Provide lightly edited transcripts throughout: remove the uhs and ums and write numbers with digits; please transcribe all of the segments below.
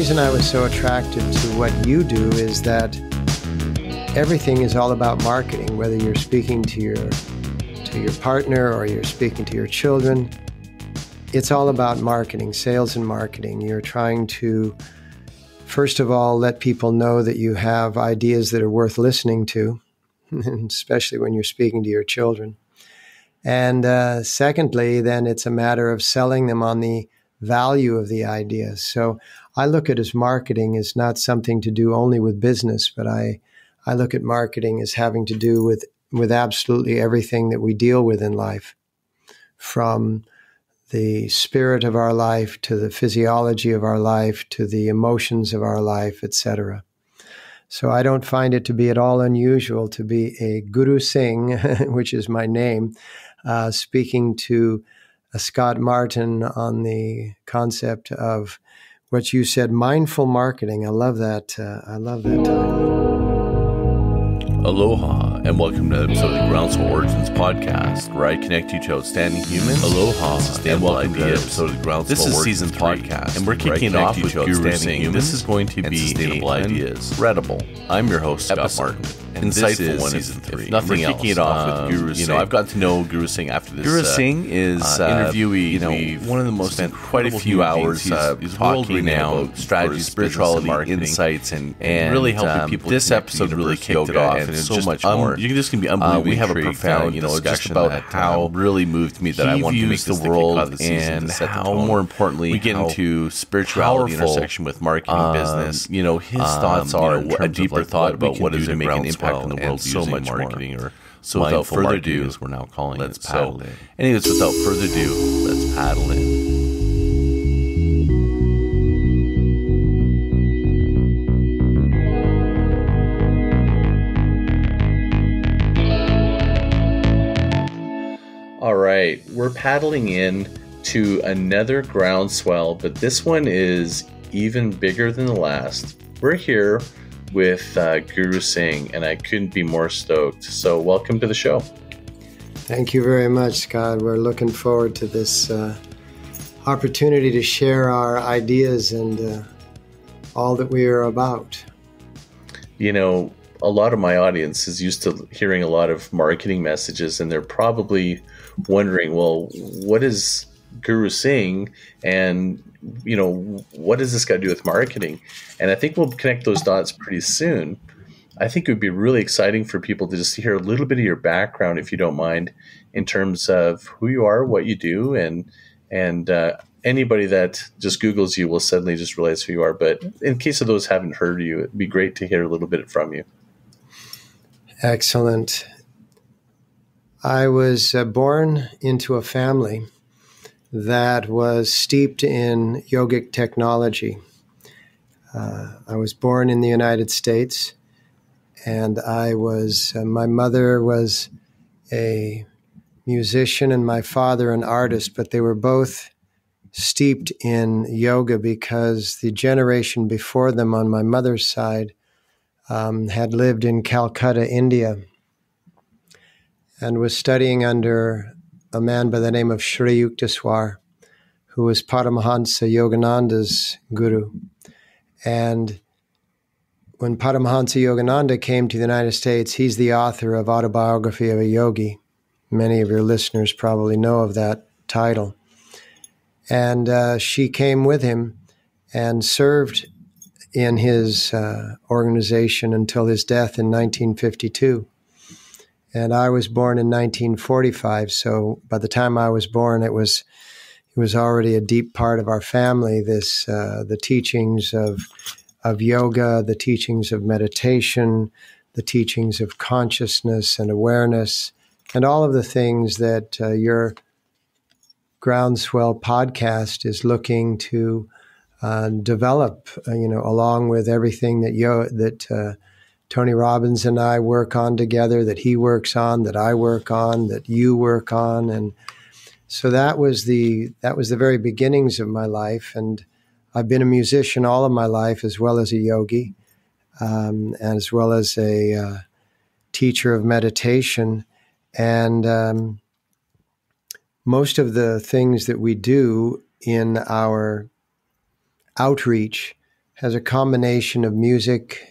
reason I was so attracted to what you do is that everything is all about marketing, whether you're speaking to your partner or you're speaking to your children. It's all about marketing, sales and marketing. You're trying to, first of all, let people know that you have ideas that are worth listening to, especially when you're speaking to your children. And secondly, then it's a matter of selling them on the value of the idea. So I look at it as marketing as not something to do only with business, but I look at marketing as having to do with absolutely everything that we deal with in life, from the spirit of our life to the physiology of our life to the emotions of our life, etc. So I don't find it to be at all unusual to be a Guru Singh, which is my name, speaking to Scott Martin on the concept of what you said, mindful marketing. I love that. I love that title. Aloha, and welcome to an episode of the Groundswell Origins Podcast, where I connect you to outstanding humans. Aloha, and welcome to an episode of the Groundswell Origins Season Podcast, and we're kicking off with Guru Singh. This is going to be incredible. I'm your host, Scott Martin. Insightful one, Season 3. Nothing else. We're kicking it off with Guru Singh. I've gotten to know Guru Singh after this. Guru Singh is interviewee. One of the most spent quite a few hours he's talking about strategy, spirituality, insights, and really helping people. This episode really kicked it off, and it's so much more. This can be unbelievably. We have a profound, just about how really moved me that I wanted to make this the world, and how more importantly we get into spirituality intersection with marketing, business. His thoughts are a deeper thought about what is to make an impact in the world, so much marketing more. So without further ado, as we're now calling let's it. Paddle in. Anyways, without further ado, let's paddle in. All right, we're paddling in to another groundswell, but this one is even bigger than the last. We're here with Guru Singh, and I couldn't be more stoked. So welcome to the show. Thank you very much, Scott. We're looking forward to this opportunity to share our ideas and all that we are about. A lot of my audience is used to hearing a lot of marketing messages, and they're probably wondering, well, what is Guru Singh, and what does this got to do with marketing? And I think we'll connect those dots pretty soon. I think it would be really exciting for people to just hear a little bit of your background, if you don't mind, in terms of who you are, what you do, and anybody that just Googles you will suddenly just realize who you are. But in case of those who haven't heard you, it'd be great to hear a little bit from you. Excellent. I was born into a family that was steeped in yogic technology. I was born in the United States, and my mother was a musician and my father an artist, but they were both steeped in yoga because the generation before them on my mother's side had lived in Calcutta, India, and was studying under a man by the name of Sri Yukteswar, who was Paramahansa Yogananda's guru. And when Paramahansa Yogananda came to the United States, he's the author of Autobiography of a Yogi. Many of your listeners probably know of that title. And she came with him and served in his organization until his death in 1952. And I was born in 1945, so by the time I was born, it was already a deep part of our family. The teachings of yoga, the teachings of meditation, the teachings of consciousness and awareness, and all of the things that your Groundswell podcast is looking to develop. Along with everything that Tony Robbins and I work on together, that he works on, that I work on, that you work on. And so that was the very beginnings of my life. And I've been a musician all of my life, as well as a yogi, and as well as a teacher of meditation. And most of the things that we do in our outreach has a combination of music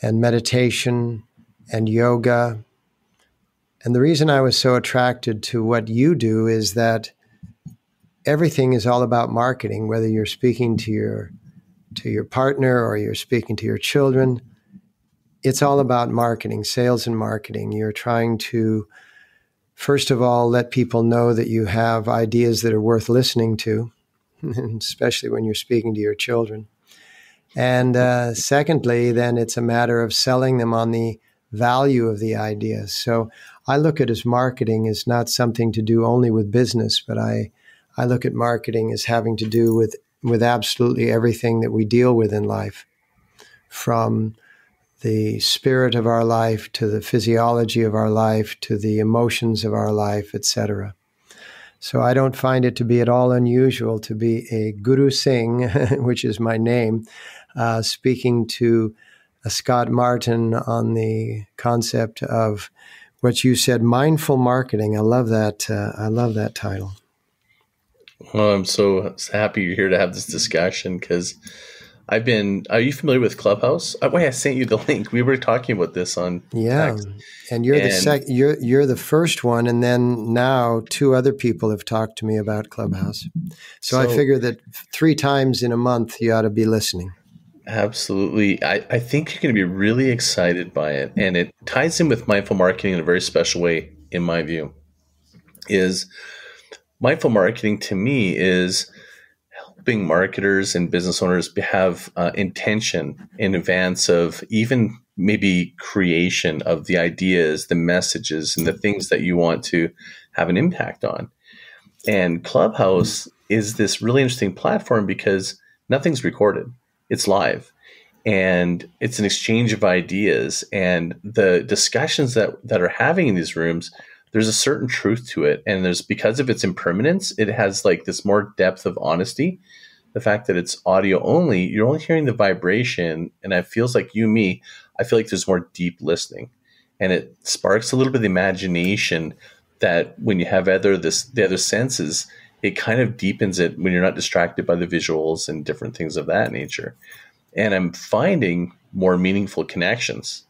and meditation and yoga. And the reason I was so attracted to what you do is that everything is all about marketing, whether you're speaking to your partner or you're speaking to your children. It's all about marketing, sales and marketing. You're trying to, first of all, let people know that you have ideas that are worth listening to, especially when you're speaking to your children. And secondly, then it's a matter of selling them on the value of the ideas. So I look at it as marketing as not something to do only with business, but I look at marketing as having to do with absolutely everything that we deal with in life, from the spirit of our life to the physiology of our life to the emotions of our life, etc. So I don't find it to be at all unusual to be a Guru Singh, which is my name, speaking to Scott Martin on the concept of what you said, mindful marketing. I love that. I love that title. Well, I'm so happy you're here to have this discussion because are you familiar with Clubhouse? I sent you the link. We were talking about this on text. And you're you're the first one, and then now 2 other people have talked to me about Clubhouse. So I figure that 3 times in a month you ought to be listening. Absolutely. I think you're going to be really excited by it. And it ties in with mindful marketing in a very special way, in my view. Is mindful marketing to me is helping marketers and business owners have intention in advance of even maybe creation of the ideas, the messages, and the things that you want to have an impact on. And Clubhouse is this really interesting platform because nothing's recorded. It's live. And it's an exchange of ideas. And the discussions that are having in these rooms, there's a certain truth to it. And because of its impermanence, it has like this more depth of honesty. The fact that it's audio only, you're only hearing the vibration. And it feels like I feel like there's more deep listening. And it sparks a little bit of the imagination that when you have the other senses, it kind of deepens it when you're not distracted by the visuals and different things of that nature. And I'm finding more meaningful connections.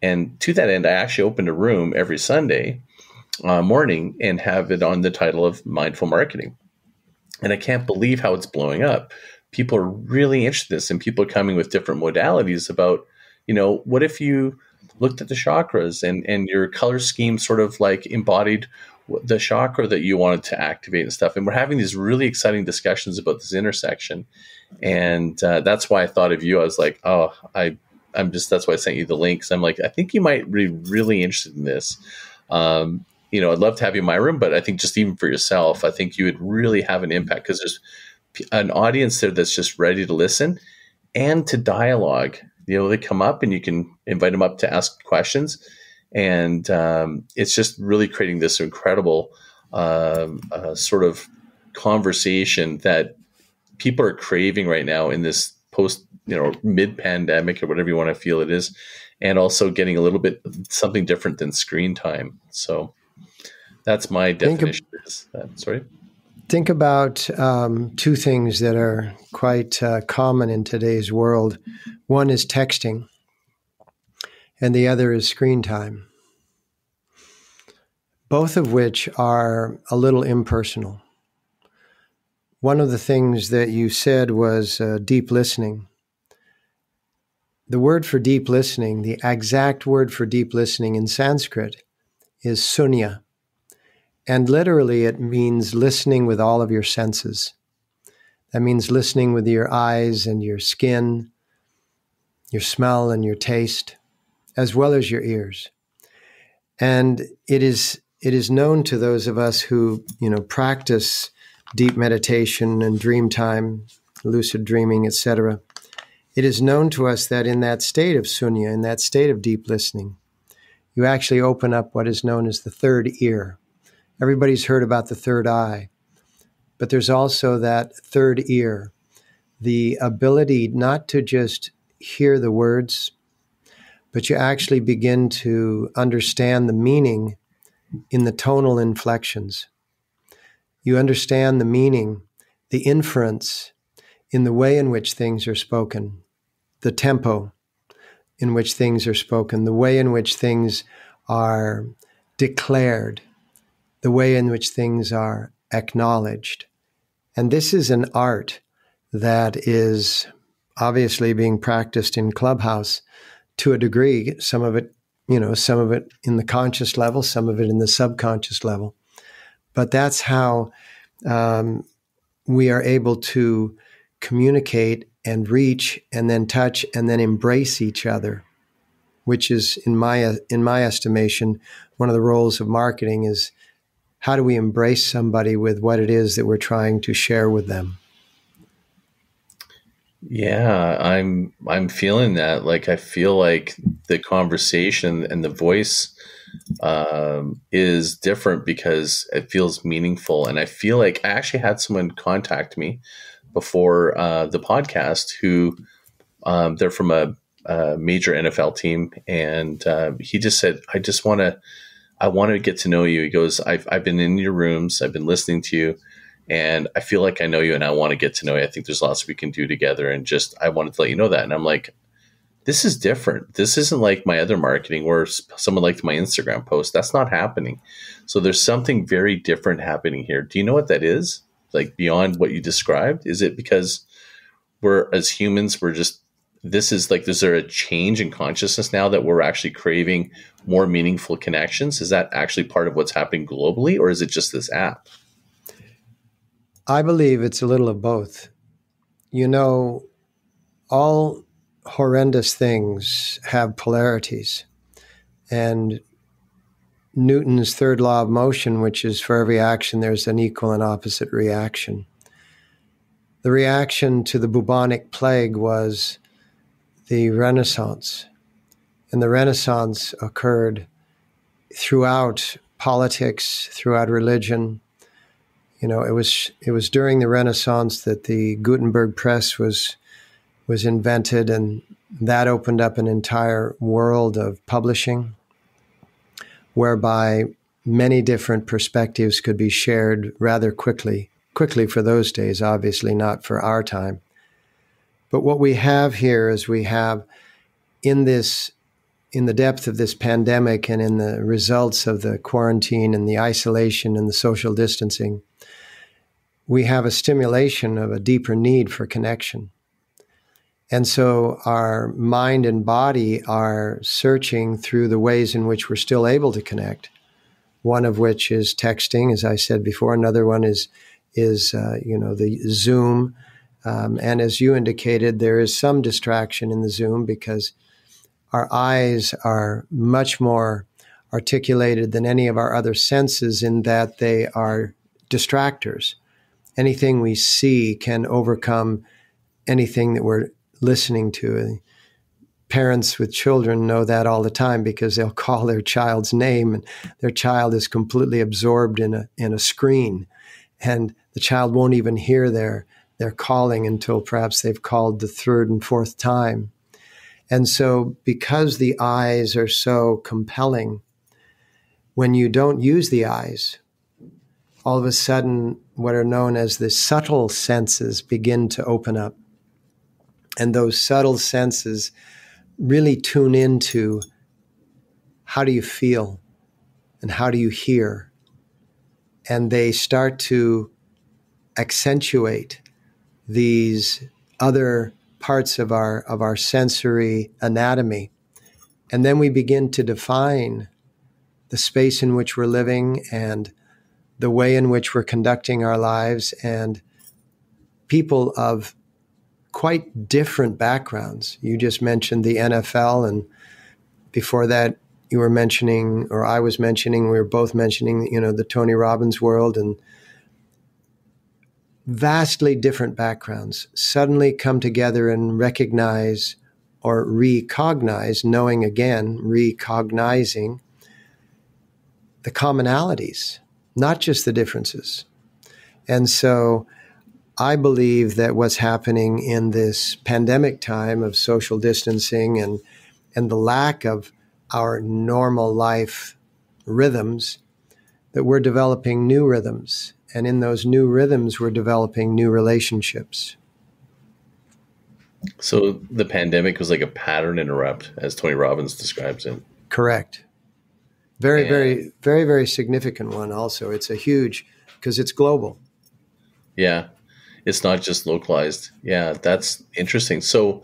And to that end, I actually opened a room every Sunday morning and have it on the title of Mindful Marketing. And I can't believe how it's blowing up. People are really interested in this, and people are coming with different modalities about, what if you looked at the chakras and your color scheme sort of like embodied the chakra that you wanted to activate and stuff. And we're having these really exciting discussions about this intersection. And that's why I thought of you. I was like, that's why I sent you the links. I'm like, I think you might be really interested in this. I'd love to have you in my room, but I think just even for yourself, I think you would really have an impact because there's an audience there that's just ready to listen and to dialogue. They come up and you can invite them up to ask questions. And it's just really creating this incredible sort of conversation that people are craving right now in this post, mid-pandemic or whatever you want to feel it is, and also getting a little bit something different than screen time. So that's my definition. Think about 2 things that are quite common in today's world. One is texting, and the other is screen time, both of which are a little impersonal. One of the things that you said was deep listening. The word for deep listening, the exact word for deep listening in Sanskrit is sunya. And literally it means listening with all of your senses. That means listening with your eyes and your skin, your smell and your taste, as well as your ears. And it is known to those of us who, practice deep meditation and dream time, lucid dreaming, etc. It is known to us that in that state of sunya, in that state of deep listening, you actually open up what is known as the third ear. Everybody's heard about the third eye, but there's also that third ear, the ability not to just hear the words, but you actually begin to understand the meaning in the tonal inflections. You understand the meaning, the inference in the way in which things are spoken, the tempo in which things are spoken, the way in which things are declared, the way in which things are acknowledged. And this is an art that is obviously being practiced in Clubhouse to a degree, some of it in the conscious level, some of it in the subconscious level. But that's how we are able to communicate and reach and then touch and then embrace each other, which is, in my estimation, one of the roles of marketing is how do we embrace somebody with what it is that we're trying to share with them? Yeah, I'm feeling that. Like, I feel like the conversation and the voice is different because it feels meaningful. And I feel like I actually had someone contact me before the podcast who they're from a major NFL team, and he just said, I want to get to know you. He goes, I've been in your rooms, I've been listening to you, and I feel like I know you, and I want to get to know you. I think there's lots we can do together, and I wanted to let you know that. And I'm like, this is different. This isn't like my other marketing where someone liked my Instagram post. That's not happening. So there's something very different happening here. Do you know what that is? Like, beyond what you described? Is it because as humans, is there a change in consciousness now that we're actually craving more meaningful connections? Is that actually part of what's happening globally, or is it just this app? I believe it's a little of both. All horrendous things have polarities. And Newton's third law of motion, which is for every action, there's an equal and opposite reaction. The reaction to the bubonic plague was the Renaissance. And the Renaissance occurred throughout politics, throughout religion. It was during the Renaissance that the Gutenberg press was invented, and that opened up an entire world of publishing, whereby many different perspectives could be shared rather quickly for those days, obviously not for our time. But what we have here is we have in the depth of this pandemic and in the results of the quarantine and the isolation and the social distancing, we have a stimulation of a deeper need for connection. And so our mind and body are searching through the ways in which we're still able to connect. One of which is texting, as I said before. Another one is the Zoom. And as you indicated, there is some distraction in the Zoom because our eyes are much more articulated than any of our other senses in that they are distractors. Anything we see can overcome anything that we're listening to. Parents with children know that all the time because they'll call their child's name and their child is completely absorbed in a screen, and the child won't even hear their calling until perhaps they've called the third and fourth time. And so because the eyes are so compelling, when you don't use the eyes, all of a sudden what are known as the subtle senses begin to open up. And those subtle senses really tune into how do you feel and how do you hear? And they start to accentuate these other parts of our sensory anatomy. And then we begin to define the space in which we're living and the way in which we're conducting our lives, and people of quite different backgrounds. You just mentioned the NFL, and before that you were mentioning, or I was mentioning, we were both mentioning, the Tony Robbins world, and vastly different backgrounds suddenly come together and recognize or recognize, recognizing the commonalities, not just the differences. And so I believe that what's happening in this pandemic time of social distancing and the lack of our normal life rhythms, that we're developing new rhythms. And in those new rhythms, we're developing new relationships. So the pandemic was like a pattern interrupt, as Tony Robbins describes it. Correct. Very, very significant one also. It's a huge, because it's global. Yeah. It's not just localized. Yeah, that's interesting. So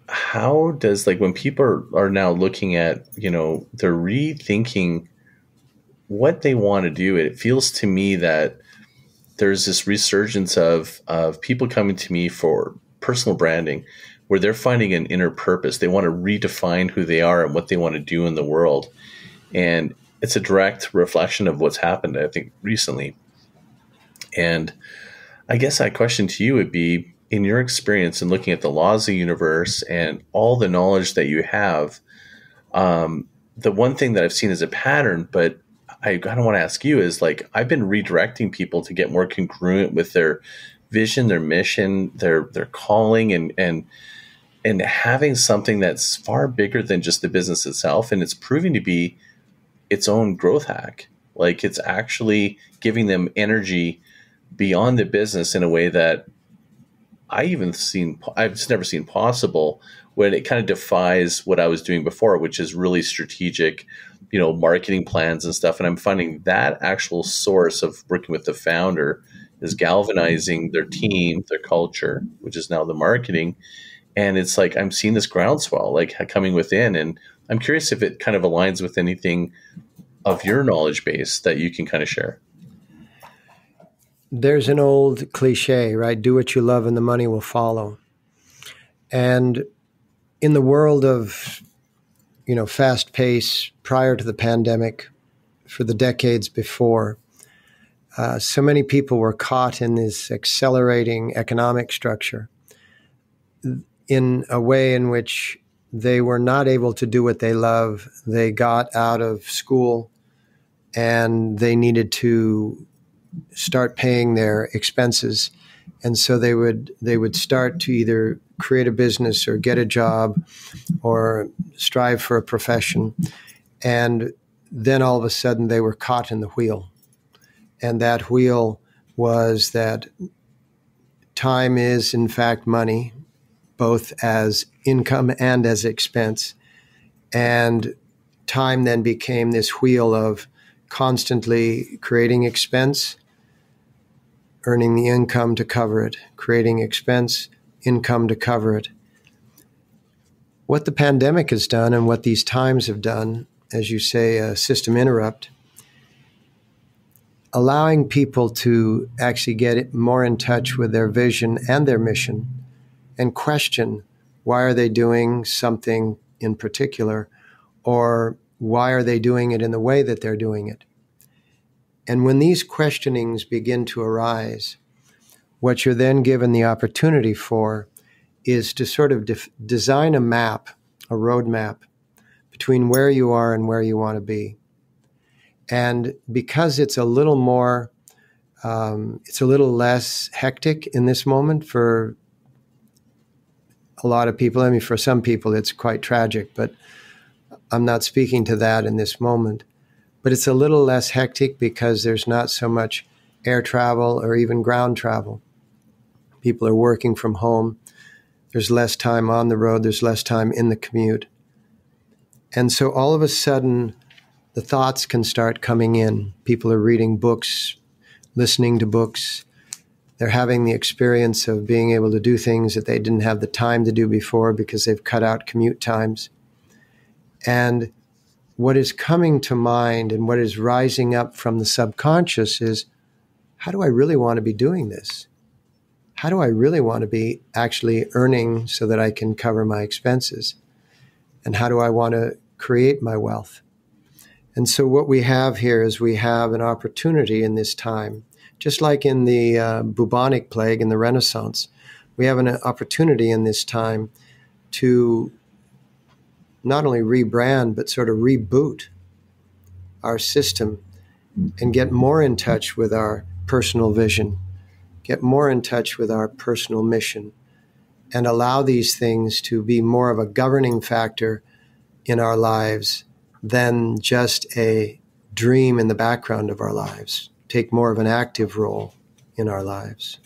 how does, like, when people are now looking at, they're rethinking what they want to do, it feels to me that there's this resurgence of people coming to me for personal branding, where they're finding an inner purpose. They want to redefine who they are and what they want to do in the world. And it's a direct reflection of what's happened, I think, recently. And I guess my question to you would be, in your experience in looking at the laws of the universe and all the knowledge that you have, the one thing that I've seen as a pattern, but I kind of want to ask you, is like, I've been redirecting people to get more congruent with their vision, their mission, their calling, and having something that's far bigger than just the business itself. And it's proving to be its own growth hack. Like, it's actually giving them energy beyond the business in a way that I've never seen possible, when it kind of defies what I was doing before, which is really strategic, marketing plans and stuff. And I'm finding that actual source of working with the founder is galvanizing their team, their culture, which is now the marketing. And it's like, I'm seeing this groundswell like coming within, and I'm curious if it kind of aligns with anything of your knowledge base that you can kind of share. There's an old cliche, right? Do what you love and the money will follow. And in the world of, fast pace prior to the pandemic, for the decades before, so many people were caught in this accelerating economic structure in a way in which they were not able to do what they love. They got out of school and they needed to start paying their expenses. And so they would start to either create a business or get a job or strive for a profession. And then all of a sudden they were caught in the wheel. And that wheel was that time is, in fact, money, both as income and as expense. And time then became this wheel of constantly creating expense, earning the income to cover it, creating expense, income to cover it. What the pandemic has done and what these times have done, as you say, a system interrupt, allowing people to actually get more in touch with their vision and their mission and question, why are they doing something in particular, or why are they doing it in the way that they're doing it? And when these questionings begin to arise, what you're then given the opportunity for is to sort of design a map, a roadmap between where you are and where you want to be. And because it's a little more, it's a little less hectic in this moment for a lot of people. I mean, for some people, it's quite tragic, but I'm not speaking to that in this moment. But it's a little less hectic because there's not so much air travel or even ground travel. People are working from home. There's less time on the road. There's less time in the commute. And so all of a sudden, the thoughts can start coming in. People are reading books, listening to books. They're having the experience of being able to do things that they didn't have the time to do before because they've cut out commute times. And what is coming to mind and what is rising up from the subconscious is, how do I really want to be doing this? How do I really want to be actually earning so that I can cover my expenses? And how do I want to create my wealth? And so what we have here is we have an opportunity in this time, just like in the bubonic plague in the Renaissance, we have an opportunity in this time to not only rebrand, but sort of reboot our system and get more in touch with our personal vision, get more in touch with our personal mission, and allow these things to be more of a governing factor in our lives than just a dream in the background of our lives, take more of an active role in our lives.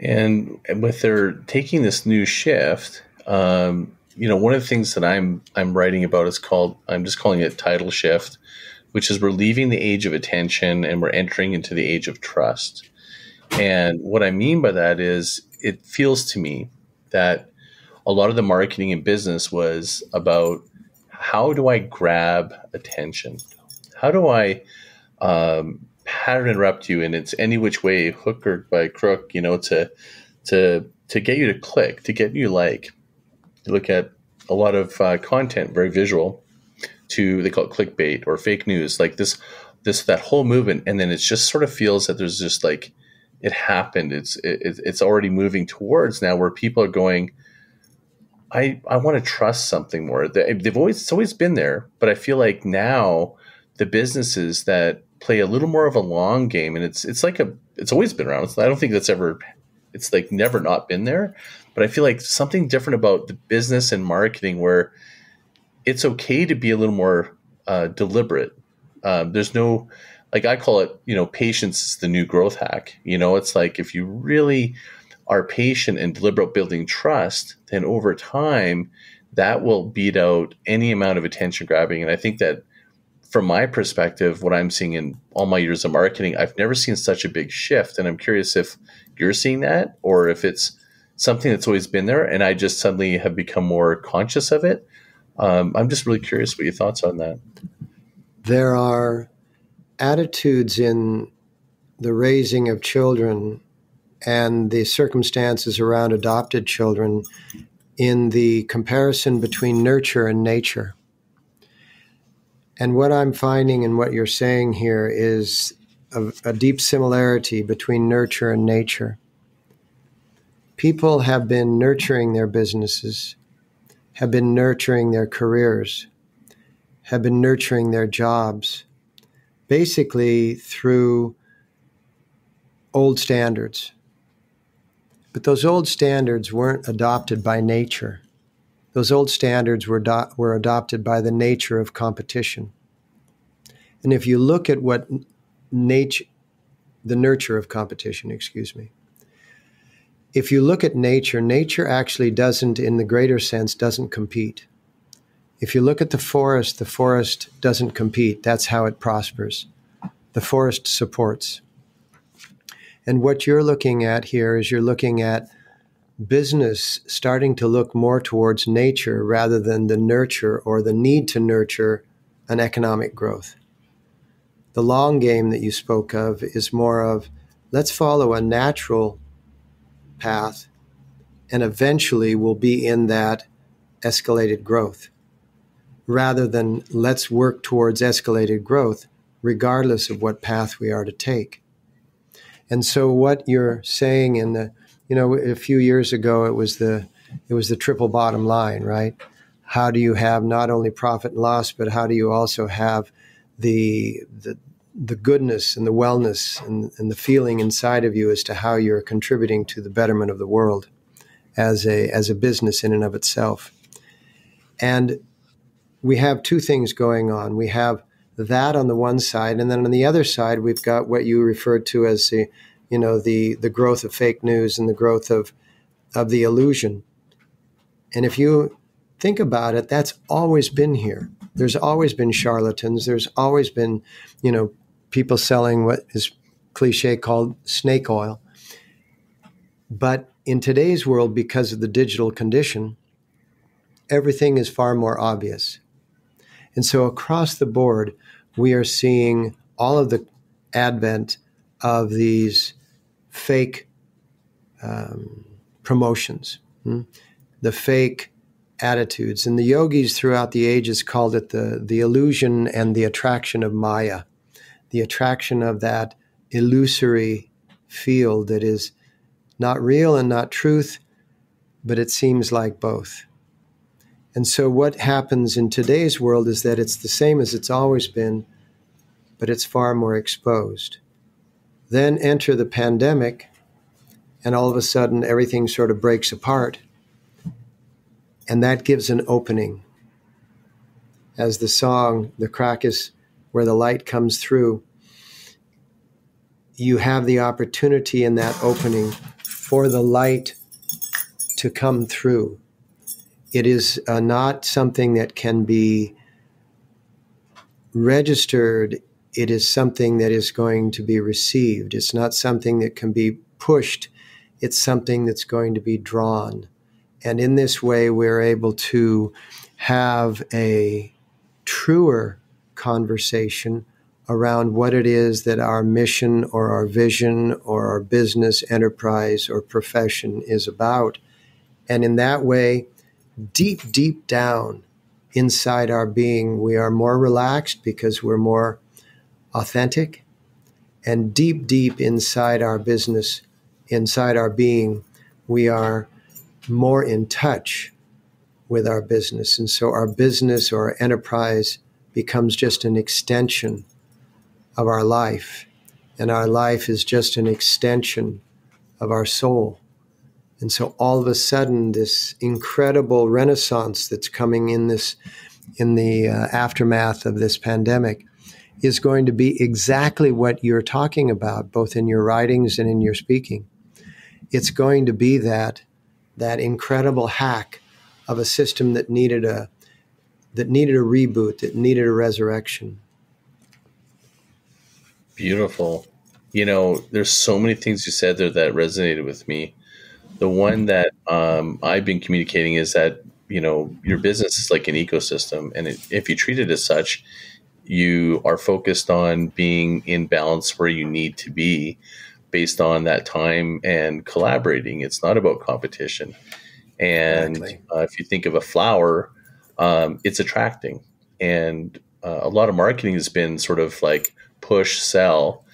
And with their taking this new shift, one of the things that I'm writing about is I'm just calling it tidal shift, which is we're leaving the age of attention and we're entering into the age of trust. And what I mean by that is it feels to me that a lot of the marketing and business was about how do I grab attention? How do I pattern interrupt you, and it's any which way, hook or by crook, to get you to click, to get you like. You look at a lot of content, very visual, they call it clickbait or fake news, like that whole movement, and then it just sort of feels that there's just like it happened. It's already moving towards now where people are going, I want to trust something more. It's always been there, but I feel like now the businesses that play a little more of a long game, and it's always been around. I don't think it's like never not been there, but I feel like something different about the business and marketing where it's okay to be a little more deliberate. There's no, like I call it, patience is the new growth hack. It's like if you really are patient and deliberate building trust, then over time that will beat out any amount of attention grabbing. And I think that from my perspective, what I'm seeing in all my years of marketing, I've never seen such a big shift. And I'm curious if you're seeing that or if it's something that's always been there and I just suddenly have become more conscious of it. I'm just really curious what your thoughts are on that. There are attitudes in the raising of children and the circumstances around adopted children in the comparison between nurture and nature. And what I'm finding in what you're saying here is a deep similarity between nurture and nature. People have been nurturing their businesses, have been nurturing their careers, have been nurturing their jobs, basically through old standards. But those old standards weren't adopted by nature. Those old standards were adopted by the nature of competition. And if you look at what the nurture of competition, if you look at nature actually doesn't, in the greater sense, doesn't compete. If you look at the forest doesn't compete. That's how it prospers. The forest supports. And what you're looking at here is you're looking at business starting to look more towards nature rather than the nurture or the need to nurture an economic growth. The long game that you spoke of is more of, let's follow a natural path and eventually we'll be in that escalated growth, rather than let's work towards escalated growth regardless of what path we are to take. And so what you're saying a few years ago, it was the triple bottom line, right? How do you have not only profit and loss, but how do you also have the goodness and the wellness and the feeling inside of you as to how you're contributing to the betterment of the world as a business in and of itself. And we have two things going on. We have that on the one side, and then on the other side, we've got what you referred to as the growth of fake news and the growth of the illusion. And if you think about it, that's always been here. There's always been charlatans. There's always been, people selling what is cliche called snake oil. But in today's world, because of the digital condition, everything is far more obvious. And so across the board, we are seeing all of the advent of these fake promotions, the fake attitudes. And the yogis throughout the ages called it the illusion and the attraction of Maya, the attraction of that illusory field that is not real and not truth, but it seems like both. And so what happens in today's world is that it's the same as it's always been, but it's far more exposed. Then enter the pandemic, and all of a sudden everything sort of breaks apart. And that gives an opening. As the song, "The Crack is Where the Light Comes Through," you have the opportunity in that opening for the light to come through. It is not something that can be registered. It is something that is going to be received. It's not something that can be pushed. It's something that's going to be drawn. And in this way, we're able to have a truer conversation around what it is that our mission or our vision or our business, enterprise, or profession is about. And in that way, deep, deep down inside our being, we are more relaxed because we're more authentic. And deep, deep inside our business, inside our being, we are more in touch with our business. And so our business or our enterprise becomes just an extension of our life. And our life is just an extension of our soul. And so all of a sudden, this incredible renaissance that's coming in the aftermath of this pandemic is going to be exactly what you're talking about, both in your writings and in your speaking. It's going to be that incredible hack of a system that needed a reboot, that needed a resurrection. Beautiful. There's so many things you said there that resonated with me. The one that I've been communicating is that, your business is like an ecosystem. And if you treat it as such, you are focused on being in balance where you need to be based on that time and collaborating. It's not about competition. And Exactly. If you think of a flower, it's attracting. And a lot of marketing has been sort of like push, sell,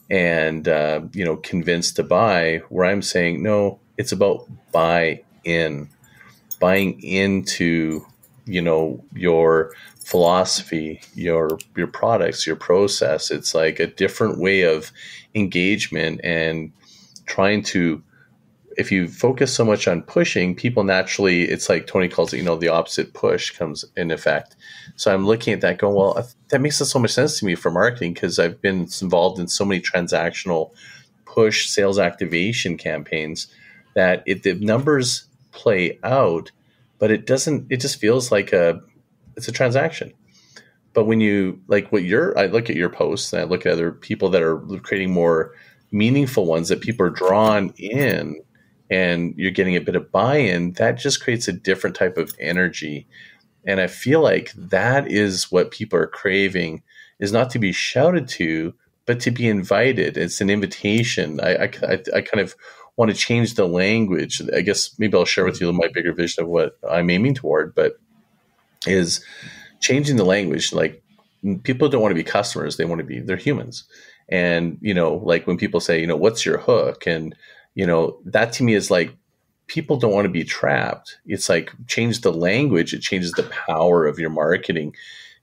and convince to buy, where I'm saying, no, it's about buying into, your philosophy, your products, your process. It's like a different way of engagement, and trying to, if you focus so much on pushing, people naturally, it's like Tony calls it, the opposite push comes in effect. So I'm looking at that going, well, that makes so much sense to me for marketing, because I've been involved in so many transactional push sales activation campaigns that the numbers play out, but it just feels like it's a transaction. But when you I look at your posts and I look at other people that are creating more meaningful ones that people are drawn in, and you're getting a bit of buy-in, that just creates a different type of energy. And I feel like that is what people are craving, is not to be shouted to, but to be invited. It's an invitation. I kind of want to change the language. I guess maybe I'll share with you my bigger vision of what I'm aiming toward, but is changing the language. Like, people don't want to be customers. They're humans. And, like when people say, what's your hook? And, that to me is like, people don't want to be trapped. It's like, change the language. It changes the power of your marketing.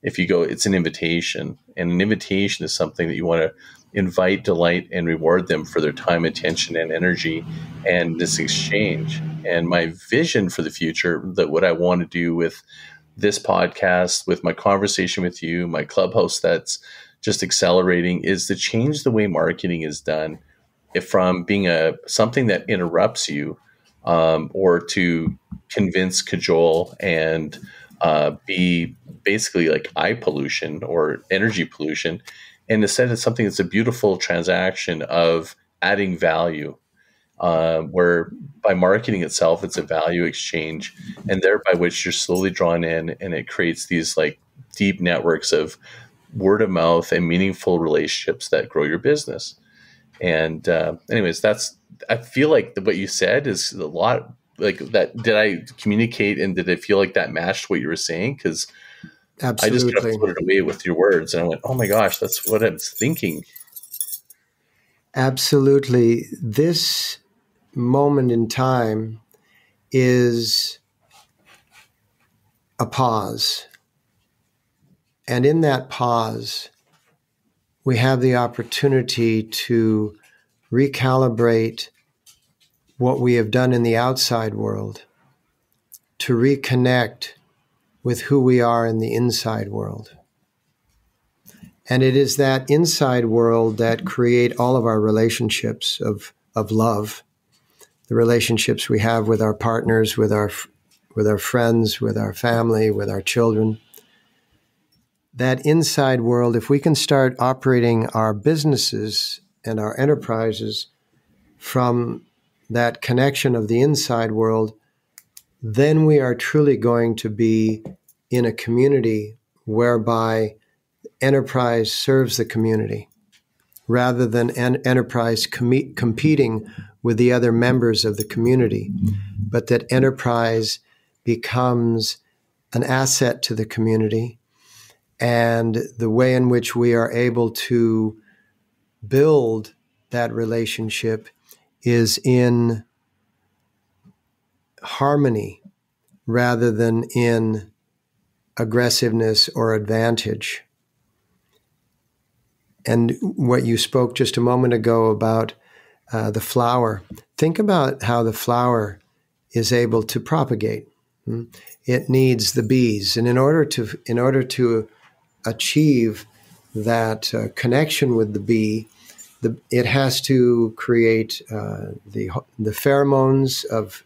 If you go, it's an invitation, and an invitation is something that you want to invite, delight, and reward them for their time, attention, and energy, and this exchange. And my vision for the future, that what I want to do with this podcast, with my conversation with you, my Clubhouse that's just accelerating, is to change the way marketing is done, from being something that interrupts you, or to convince, cajole, and be basically like eye pollution or energy pollution. And instead, it's something that's a beautiful transaction of adding value, where by marketing itself, it's a value exchange, and thereby which you're slowly drawn in, and it creates these like deep networks of word of mouth and meaningful relationships that grow your business. And anyways, I feel like what you said is a lot like that. Did I communicate, and did it feel like that matched what you were saying? Because I just kind of floated away with your words, and I went, oh my gosh, that's what I was thinking. Absolutely. This moment in time is a pause. And in that pause, we have the opportunity to recalibrate what we have done in the outside world, to reconnect with who we are in the inside world. And it is that inside world that create all of our relationships of love, the relationships we have with our partners, with our friends, with our family, with our children. That inside world, if we can start operating our businesses and our enterprises from that connection of the inside world, then we are truly going to be in a community whereby enterprise serves the community rather than enterprise competing with the other members of the community, but that enterprise becomes an asset to the community. And the way in which we are able to build that relationship is in harmony rather than in aggressiveness or advantage. And what you spoke just a moment ago about the flower, think about how the flower is able to propagate. It needs the bees. And in order to achieve that connection with the bee, it has to create the pheromones of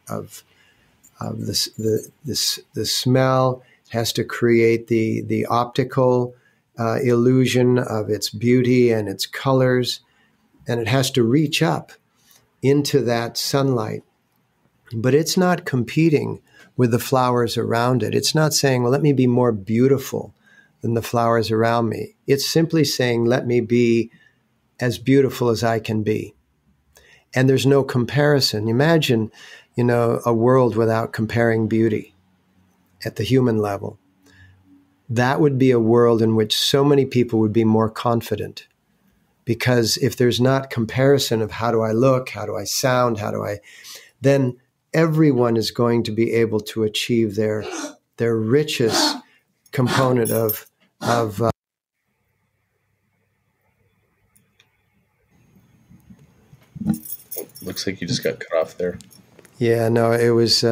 the smell. It has to create the optical illusion of its beauty and its colors, and it has to reach up into that sunlight. But it's not competing with the flowers around it. It's not saying, well, let me be more beautiful than the flowers around me. It's simply saying, let me be as beautiful as I can be. And there's no comparison. Imagine, a world without comparing beauty at the human level. That would be a world in which so many people would be more confident. Because if there's not comparison of how do I look, how do I sound, then everyone is going to be able to achieve their richest component of Looks like you just got cut off there. Yeah, no, it was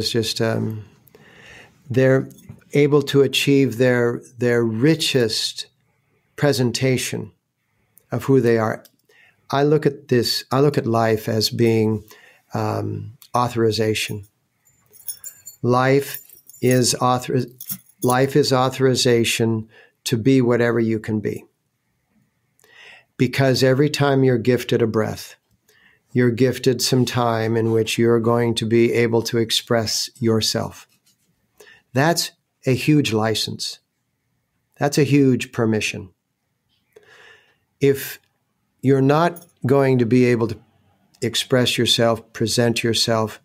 just they're able to achieve their richest presentation of who they are. I look at life as being authorization. Life is authorization to be whatever you can be. Because every time you're gifted a breath, you're gifted some time in which you're going to be able to express yourself. That's a huge license. That's a huge permission. If you're not going to be able to express yourself, present yourself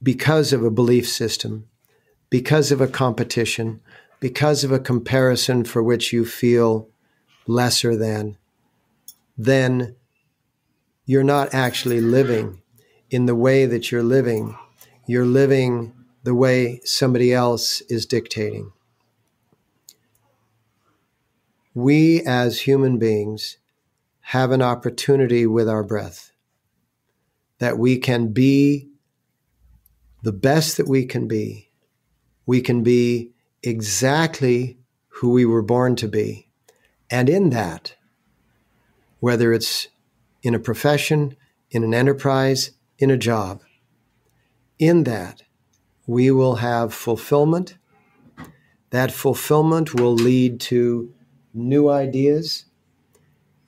because of a belief system, because of a competition, because of a comparison for which you feel lesser than, then you're not actually living in the way that you're living. You're living the way somebody else is dictating. We as human beings have an opportunity with our breath that we can be the best that we can be. We can be exactly who we were born to be. And in that, whether it's in a profession, in an enterprise, in a job, in that, we will have fulfillment. That fulfillment will lead to new ideas.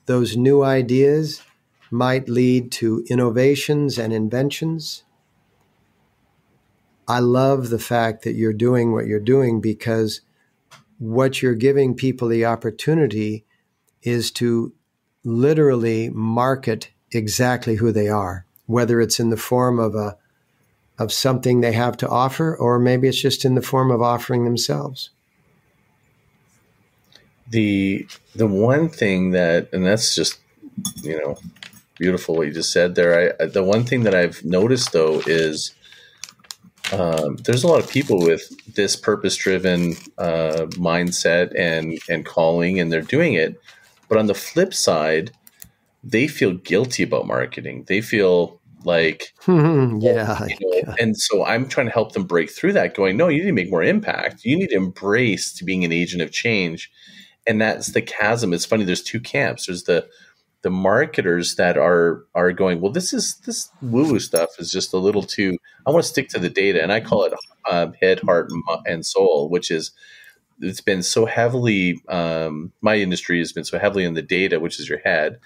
Those new ideas might lead to innovations and inventions. I love the fact that you're doing what you're doing, because what you're giving people the opportunity is to literally market exactly who they are, whether it's in the form of something they have to offer, or maybe it's just in the form of offering themselves. The one thing that, and that's just, beautiful what you just said there. The one thing that I've noticed though is there's a lot of people with this purpose-driven mindset and calling, and they're doing it. But on the flip side, they feel guilty about marketing. They feel like, yeah. And so I'm trying to help them break through that, going, no, you need to make more impact. You need to embrace being an agent of change. And that's the chasm. It's funny. There's two camps. There's the the marketers that are going, well, this woo-woo stuff is just a little too, I want to stick to the data. And I call it head, heart, and soul, which is, it's been so heavily, my industry has been so heavily in the data, which is your head.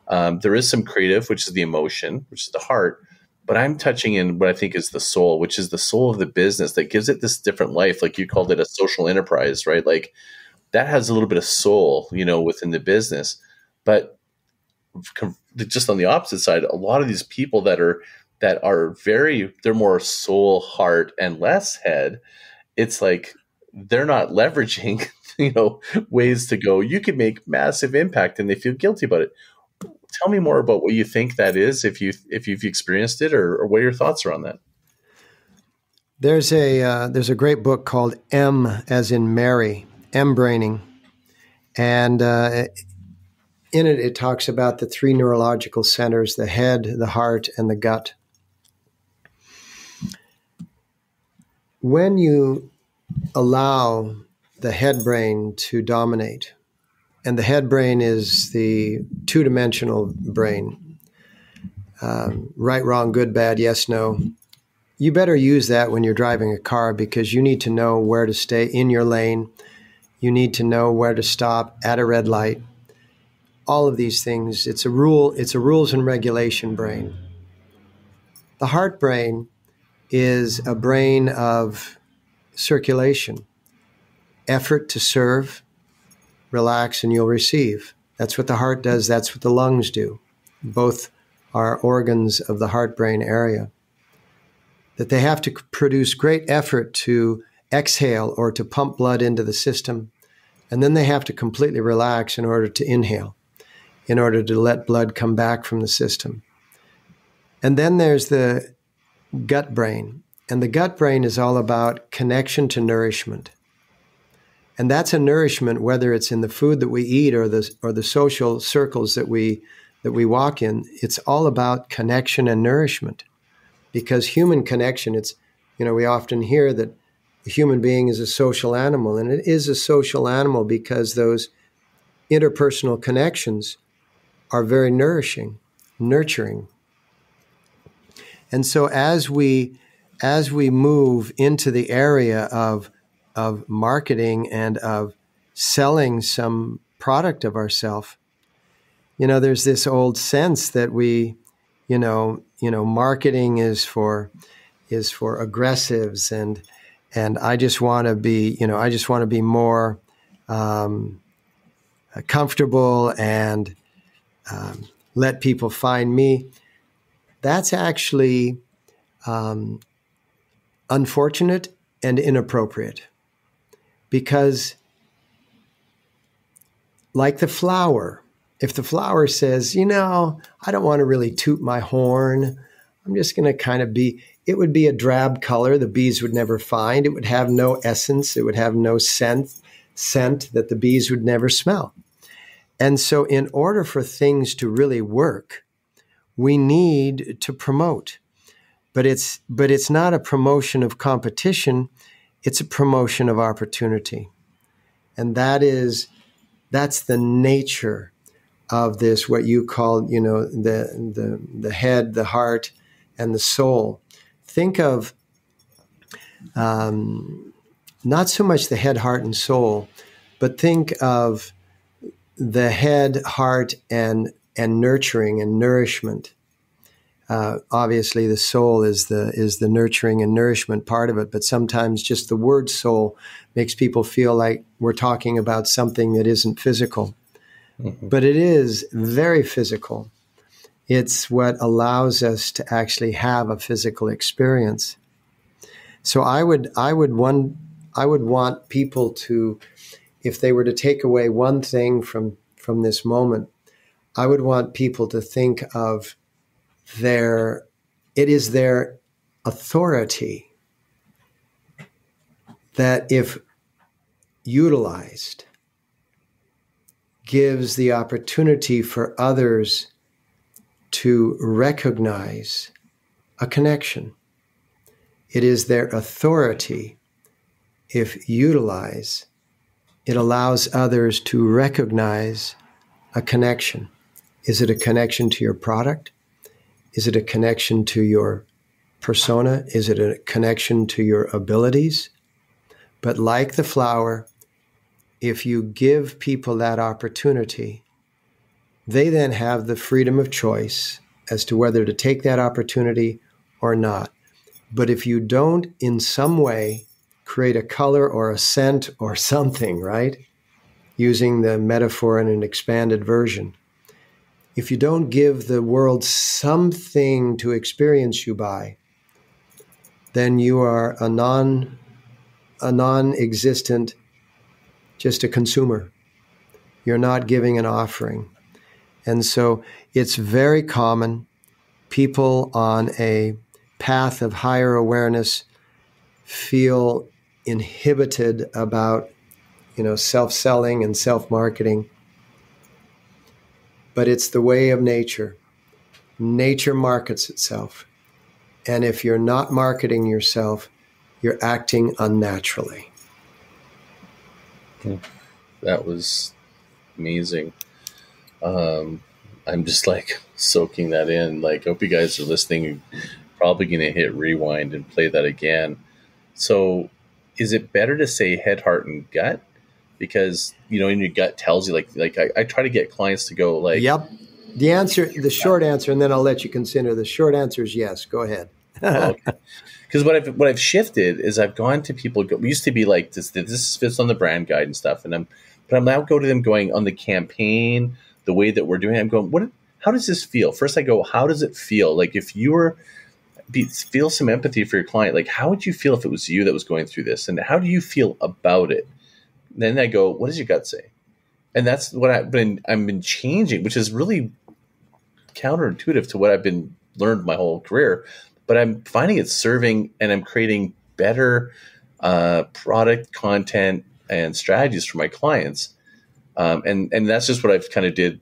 There is some creative, which is the emotion, which is the heart. But I'm touching in what I think is the soul, which is the soul of the business that gives it this different life. Like you called it a social enterprise, right? Like that has a little bit of soul, within the business. But just on the opposite side, a lot of these people that are they're more soul, heart, and less head. It's like they're not leveraging, ways to go, you can make massive impact, and they feel guilty about it. Tell me more about what you think that is, if you've experienced it, or what are your thoughts around that? There's a great book called M as in Mary, M-braining, and in it talks about the three neurological centers: the head, the heart, and the gut. When you allow the head brain to dominate, and the head brain is the two-dimensional brain, right, wrong, good, bad, yes, no. You better use that when you're driving a car, because you need to know where to stay in your lane. You need to know where to stop at a red light. All of these things, it's a rules and regulation brain. The heart brain is a brain of circulation, effort to serve, relax, and you'll receive. That's what the heart does. That's what the lungs do. Both are organs of the heart-brain area. That they have to produce great effort to exhale or to pump blood into the system. And then they have to completely relax in order to inhale, in order to let blood come back from the system. And then there's the gut brain. And the gut brain is all about connection to nourishment. And that's a nourishment, whether it's in the food that we eat or the social circles that we walk in. It's all about connection and nourishment. Because human connection, we often hear that the human being is a social animal, and it is a social animal because those interpersonal connections are very nourishing, nurturing. And so as we move into the area of marketing and of selling some product of ourselves, there's this old sense that marketing is for aggressives, and I just want to be more comfortable and let people find me. That's actually unfortunate and inappropriate, because like the flower, if the flower says, I don't want to really toot my horn, I'm just going to kind of it would be a drab color the bees would never find. It would have no essence. It would have no scent that the bees would never smell. And so in order for things to really work, we need to promote. But it's not a promotion of competition. It's a promotion of opportunity. And that's the nature of this, what you call, the head, the heart, and the soul. Think of not so much the head, heart, and soul, but think of the head, heart, and nurturing and nourishment. Obviously, the soul is the nurturing and nourishment part of it, but sometimes just the word soul makes people feel like we're talking about something that isn't physical. Mm-hmm. But it is very physical. It's what allows us to actually have a physical experience. So I would want people to, if they were to take away one thing from this moment, I would want people to think of it is their authority that, if utilized, gives the opportunity for others to recognize a connection. It is their authority, if utilized, it allows others to recognize a connection. Is it a connection to your product? Is it a connection to your persona? Is it a connection to your abilities? But like the flower, if you give people that opportunity, they then have the freedom of choice as to whether to take that opportunity or not. But if you don't in some way create a color or a scent or something, right? Using the metaphor in an expanded version. If you don't give the world something to experience you by, then you are a non-existent, just a consumer. You're not giving an offering. And so it's very common. People on a path of higher awareness feel inhibited about, self-selling and self-marketing. But it's the way of nature. Nature markets itself. And if you're not marketing yourself, you're acting unnaturally. That was amazing. I'm just like soaking that in. Like, I hope you guys are listening. You're probably going to hit rewind and play that again. So is it better to say head, heart, and gut? Because, in your gut tells you, like I try to get clients to go like, yep. The short answer, and then I'll let you consider. The short answer is yes. Go ahead. Okay. Because what I've shifted is I've gone to people. We used to be like this fits on the brand guide and stuff, but I'm now go to them going on the campaign, the way that we're doing it. I'm going, how does this feel? First I go, how does it feel? Like if you were feel some empathy for your client, like how would you feel if it was you that was going through this, and how do you feel about it? Then I go, what does your gut say? And that's what I've been changing, which is really counterintuitive to what I've been learned my whole career. But I'm finding it serving, and I'm creating better product content and strategies for my clients. And that's just what I've kind of did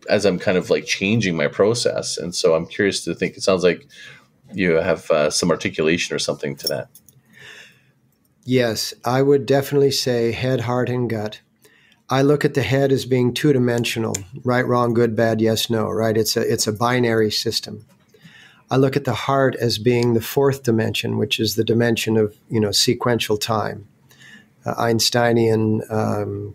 as I'm kind of like changing my process. And so I'm curious to think, it sounds like you have some articulation or something to that. Yes, I would definitely say head, heart, and gut. I look at the head as being two-dimensional, right, wrong, good, bad, yes, no, right? It's a binary system. I look at the heart as being the fourth dimension, which is the dimension of, sequential time. Einsteinian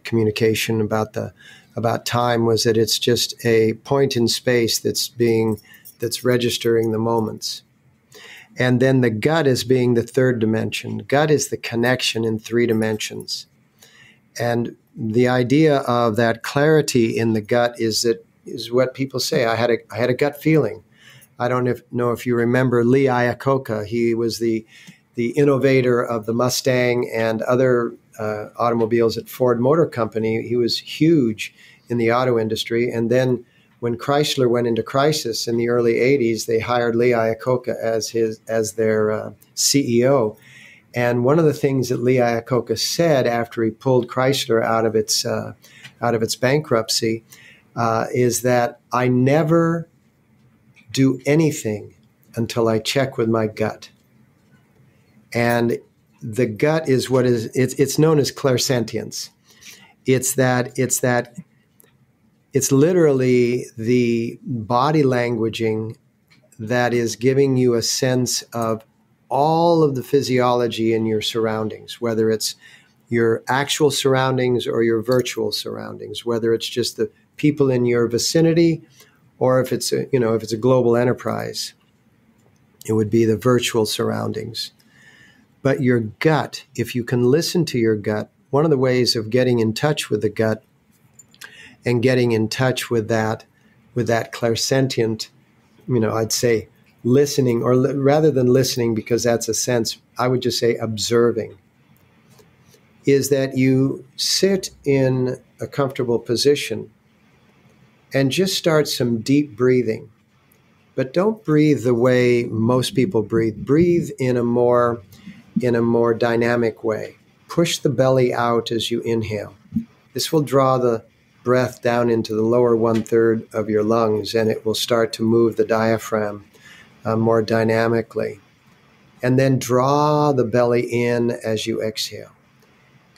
communication about time was that it's just a point in space that's registering the moments. And then the gut is being the third dimension. Gut is the connection in three dimensions. And the idea of that clarity in the gut is what people say. I had a gut feeling. I don't know if you remember Lee Iacocca. He was the innovator of the Mustang and other automobiles at Ford Motor Company. He was huge in the auto industry. And then when Chrysler went into crisis in the early 80s, they hired Lee Iacocca as their CEO. And one of the things that Lee Iacocca said after he pulled Chrysler out of its bankruptcy is that I never do anything until I check with my gut. And the gut is it's known as clairsentience. It's literally the body languaging that is giving you a sense of all of the physiology in your surroundings, whether it's your actual surroundings or your virtual surroundings, whether it's just the people in your vicinity, or if it's a global enterprise, it would be the virtual surroundings. But your gut, if you can listen to your gut, one of the ways of getting in touch with the gut and getting in touch with that clairsentient, I'd say listening, or rather than listening, because that's a sense, I would just say observing, is that you sit in a comfortable position and just start some deep breathing. But don't breathe the way most people breathe. Breathe in a more dynamic way. Push the belly out as you inhale. This will draw the breath down into the lower 1/3 of your lungs, and it will start to move the diaphragm more dynamically. And then draw the belly in as you exhale.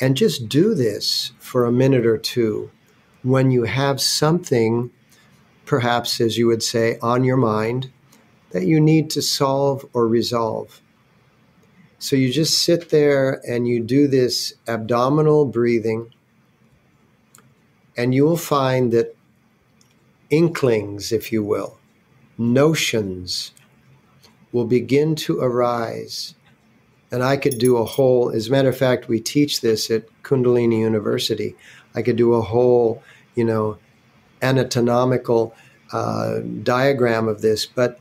And just do this for a minute or two when you have something perhaps, as you would say, on your mind that you need to solve or resolve. So you just sit there and you do this abdominal breathing, and you will find that inklings, if you will, notions will begin to arise. And I could do a whole, as a matter of fact, we teach this at Kundalini University. I could do a whole, anatomical diagram of this. But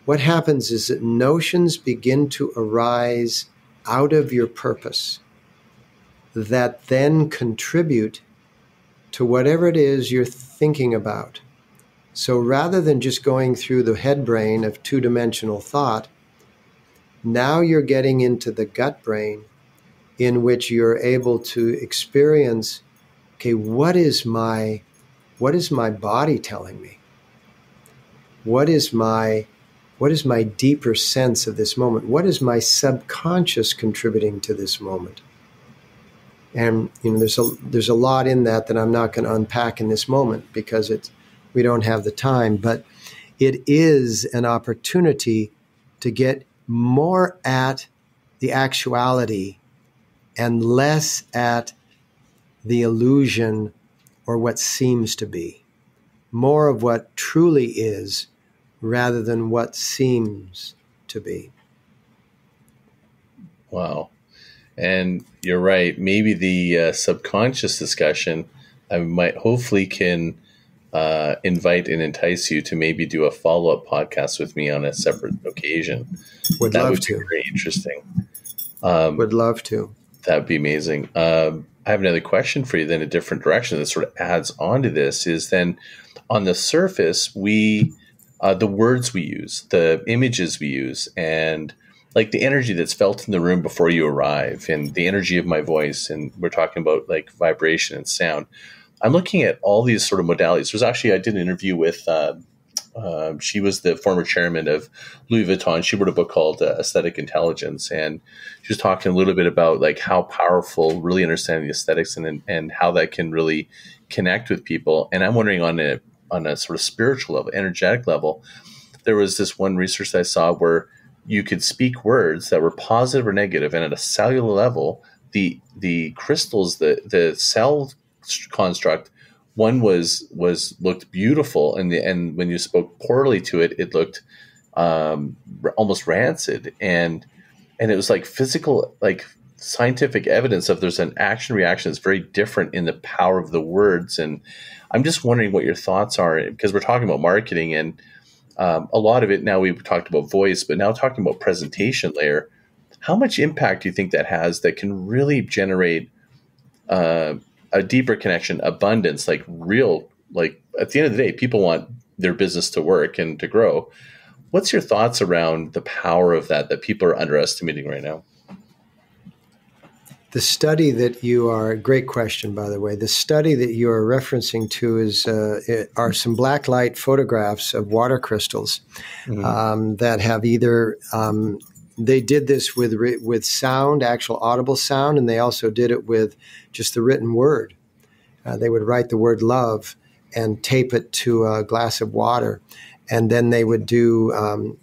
what happens is that notions begin to arise out of your purpose that then contribute to whatever it is you're thinking about. So rather than just going through the head brain of two-dimensional thought, now you're getting into the gut brain in which you're able to experience, okay, what is my body telling me? What is my deeper sense of this moment? What is my subconscious contributing to this moment? And there's a lot in that I'm not going to unpack in this moment because we don't have the time. But it is an opportunity to get more at the actuality and less at the illusion or what seems to be. More of what truly is rather than what seems to be. Wow. And you're right. Maybe the subconscious discussion I might hopefully can invite and entice you to maybe do a follow-up podcast with me on a separate occasion. Would love to. Be very interesting. Would love to. That'd be amazing. I have another question for you then, a different direction that sort of adds on to this is then on the surface, the words we use, the images we use, and like the energy that's felt in the room before you arrive and the energy of my voice. And we're talking about like vibration and sound. I'm looking at all these sort of modalities. I did an interview with, she was the former chairman of Louis Vuitton. She wrote a book called Aesthetic Intelligence. And she was talking a little bit about like how powerful really understanding the aesthetics and how that can really connect with people. And I'm wondering on a sort of spiritual level, energetic level, there was this one research that I saw where you could speak words that were positive or negative, and at a cellular level, the crystals, the cell construct, one looked beautiful, and when you spoke poorly to it, it looked almost rancid, and it was like physical, like scientific evidence of there's an action reaction that's very different in the power of the words. And I'm just wondering what your thoughts are, because we're talking about marketing and a lot of it now. We've talked about voice, but now talking about presentation layer. How much impact do you think that has that can really generate a deeper connection, abundance, like real, like at the end of the day, people want their business to work and to grow. What's your thoughts around the power of that people are underestimating right now? The study that great question, by the way, the study that you are referencing to are some black light photographs of water crystals that have either, they did this with sound, actual audible sound, and they also did it with just the written word. They would write the word love and tape it to a glass of water. And then they would do,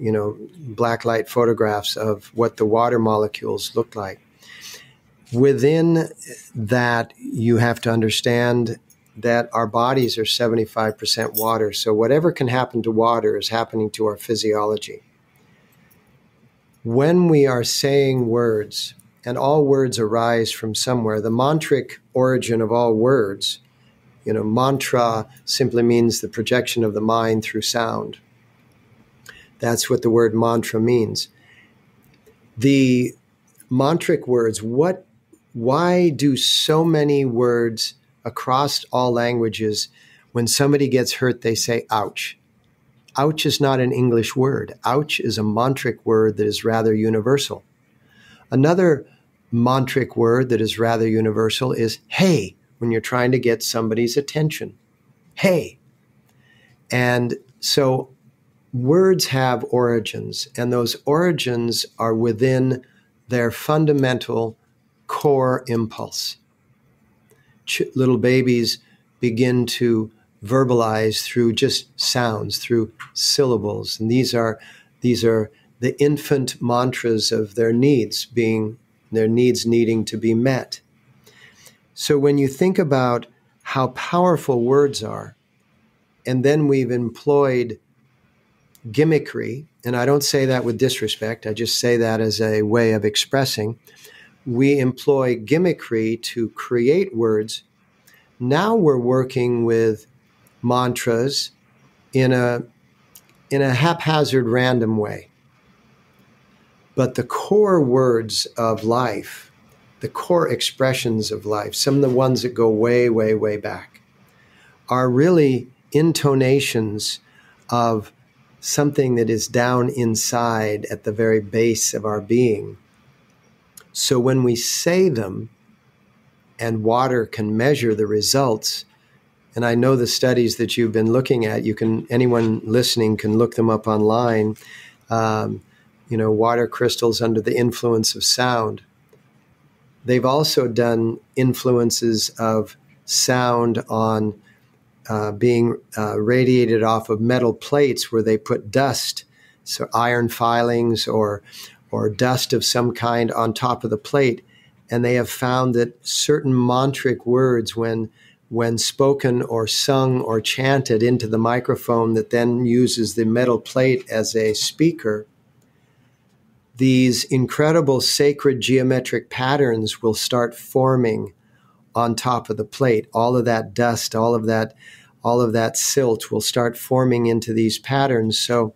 black light photographs of what the water molecules looked like. Within that, you have to understand that our bodies are 75% water. So whatever can happen to water is happening to our physiology. When we are saying words, and all words arise from somewhere, the mantric origin of all words, mantra simply means the projection of the mind through sound. That's what the word mantra means. The mantric words, why do so many words across all languages, when somebody gets hurt, they say, ouch? Ouch is not an English word. Ouch is a mantric word that is rather universal. Another mantric word that is rather universal is hey, when you're trying to get somebody's attention. Hey. And so words have origins, and those origins are within their fundamental core impulse. Little babies begin to verbalized through just sounds, through syllables. And these are the infant mantras of their needs needing to be met. So when you think about how powerful words are, and then we've employed gimmickry, and I don't say that with disrespect, I just say that as a way of expressing. We employ gimmickry to create words. Now we're working with mantras in a haphazard, random way. But the core words of life, the core expressions of life, some of the ones that go way, way, way back, are really intonations of something that is down inside at the very base of our being. So when we say them, and water can measure the results, and I know the studies that you've been looking at, anyone listening can look them up online, water crystals under the influence of sound. They've also done influences of sound on being radiated off of metal plates where they put dust, so iron filings or dust of some kind on top of the plate. And they have found that certain mantric words, when spoken or sung or chanted into the microphone that then uses the metal plate as a speaker, these incredible sacred geometric patterns will start forming on top of the plate. All of that dust, all of that silt will start forming into these patterns. So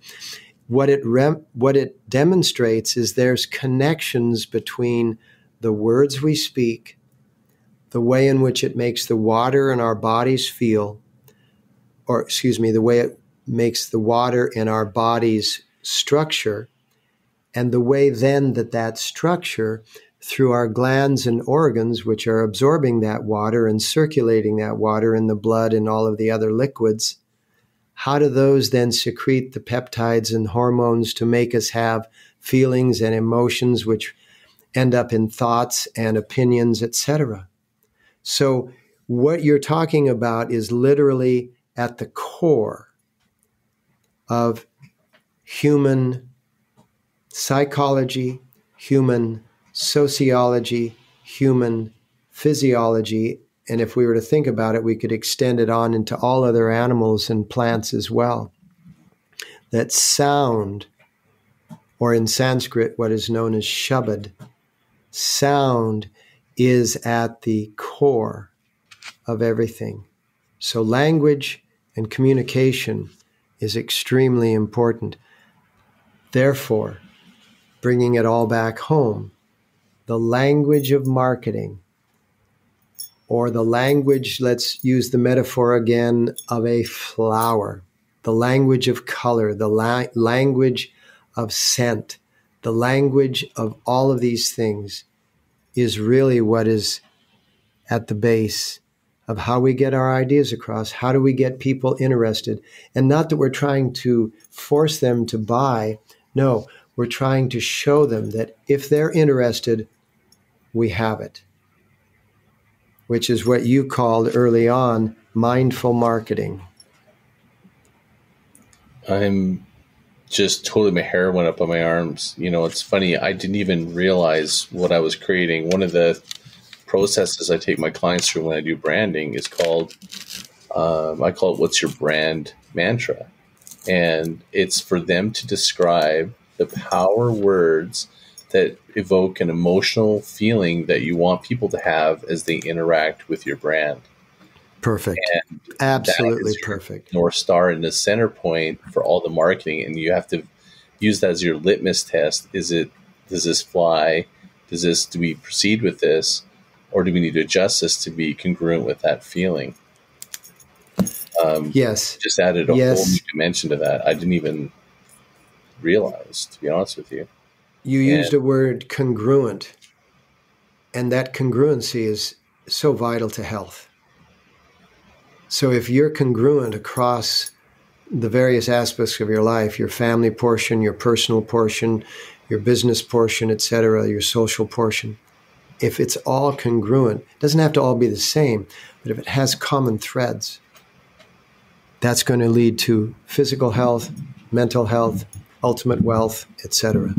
what it demonstrates is there's connections between the words we speak, the way in which it makes the water in our bodies feel, the way it makes the water in our bodies structure, and the way then that structure through our glands and organs, which are absorbing that water and circulating that water in the blood and all of the other liquids, how do those then secrete the peptides and hormones to make us have feelings and emotions which end up in thoughts and opinions, etc.? So what you're talking about is literally at the core of human psychology, human sociology, human physiology. And if we were to think about it, we could extend it on into all other animals and plants as well. That sound, or in Sanskrit, what is known as shabad, sound is at the core of everything. So language and communication is extremely important. Therefore, bringing it all back home, the language of marketing, or the language, let's use the metaphor again, of a flower, the language of color, the language of scent, the language of all of these things is really what is at the base of how we get our ideas across. How do we get people interested? And not that we're trying to force them to buy. No, we're trying to show them that if they're interested, we have it, which is what you called early on mindful marketing. I'm just totally, my hair went up on my arms. It's funny. I didn't even realize what I was creating. One of the processes I take my clients through when I do branding is called, I call it, what's your brand mantra? And it's for them to describe the power words that evoke an emotional feeling that you want people to have as they interact with your brand. Perfect. And absolutely perfect. North Star and the center point for all the marketing. And you have to use that as your litmus test. Does this fly? Do we proceed with this? Or do we need to adjust this to be congruent with that feeling? Yes. Just added a whole new dimension to that. I didn't even realize, to be honest with you. You used a word congruent, and that congruency is so vital to health. So if you're congruent across the various aspects of your life, your family portion, your personal portion, your business portion, etc., your social portion, if it's all congruent, it doesn't have to all be the same, but if it has common threads, That's going to lead to physical health, mental health, ultimate wealth, etc.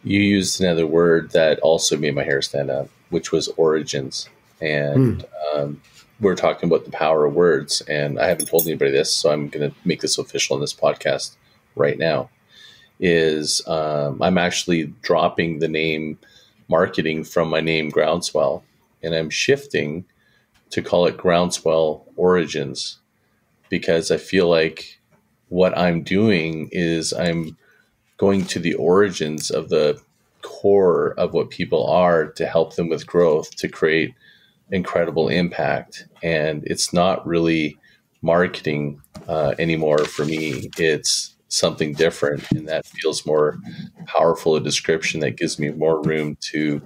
You used another word that also made my hair stand up, which was origins. And we're talking about the power of words. And I haven't told anybody this, so I'm going to make this official in this podcast right now. I'm actually dropping the name marketing from my name Groundswell, and I'm shifting to call it Groundswell Origins, because I feel like what I'm doing is I'm going to the origins of the core of what people are to help them with growth, to create incredible impact. And it's not really marketing anymore for me. It's something different, and that feels more powerful, a description that gives me more room to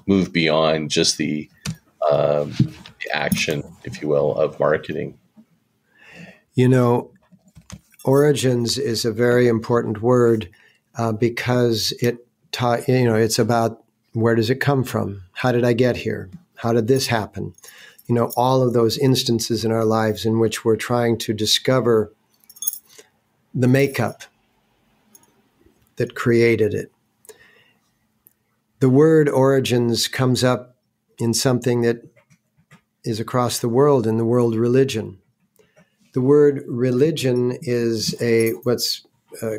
move beyond just the action, if you will, of marketing. Origins is a very important word because it's about, where does it come from? How did I get here? How did this happen? All of those instances in our lives in which we're trying to discover the makeup that created it. The word origins comes up in something that is across the world, in the word religion. The word religion is what's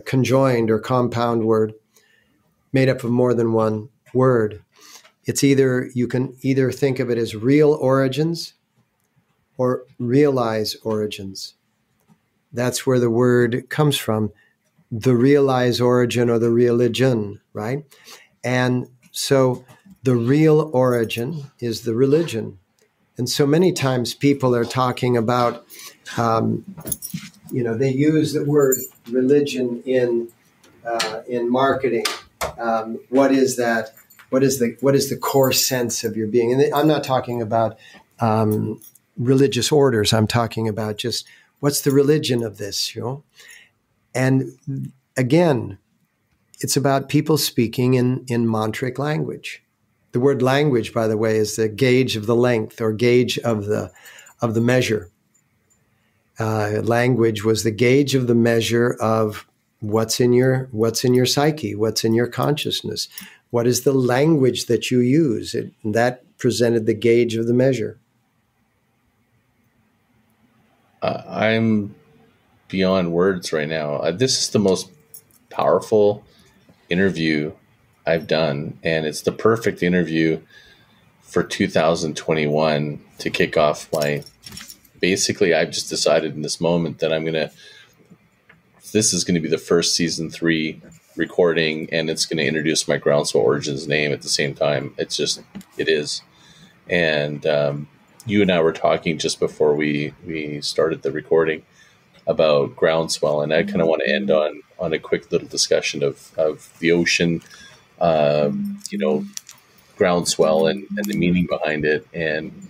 conjoined or compound word made up of more than one word. You can either think of it as real origins or realize origins. That's where the word comes from, the realize origin or the religion, right? And so the real origin is the religion. And so many times people are talking about, they use the word religion in marketing. What is that? What is the core sense of your being? And I'm not talking about religious orders. I'm talking about just what's the religion of this, And again, it's about people speaking in mantric language. The word language, by the way, is the gauge of the length or gauge of the measure. Language was the gauge of the measure of what's in your psyche, what's in your consciousness. What is the language that you use? That presented the gauge of the measure. I'm beyond words right now. This is the most powerful interview I've done, and it's the perfect interview for 2021 to kick off basically I've just decided in this moment that this is going to be the first season 3 recording, and it's going to introduce my Groundswell Origins name at the same time. It is. And you and I were talking just before we started the recording about Groundswell, and I kind of want to end on a quick little discussion of the ocean, Groundswell and the meaning behind it. And,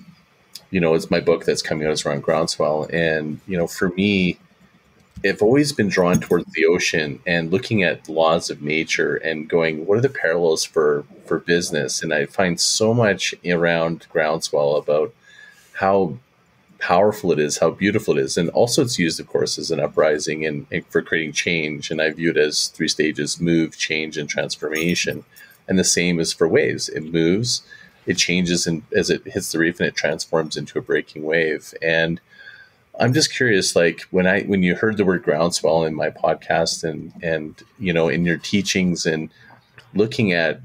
it's my book that's coming out, it's around Groundswell. And, for me, I've always been drawn towards the ocean and looking at laws of nature and going, what are the parallels for business? And I find so much around Groundswell about how powerful it is, how beautiful it is. And also it's used, of course, as an uprising and for creating change. And I view it as 3 stages: move, change, and transformation. And the same is for waves. It moves, it changes, and as it hits the reef, and it transforms into a breaking wave. And I'm just curious, when you heard the word Groundswell in my podcast and in your teachings, and looking at,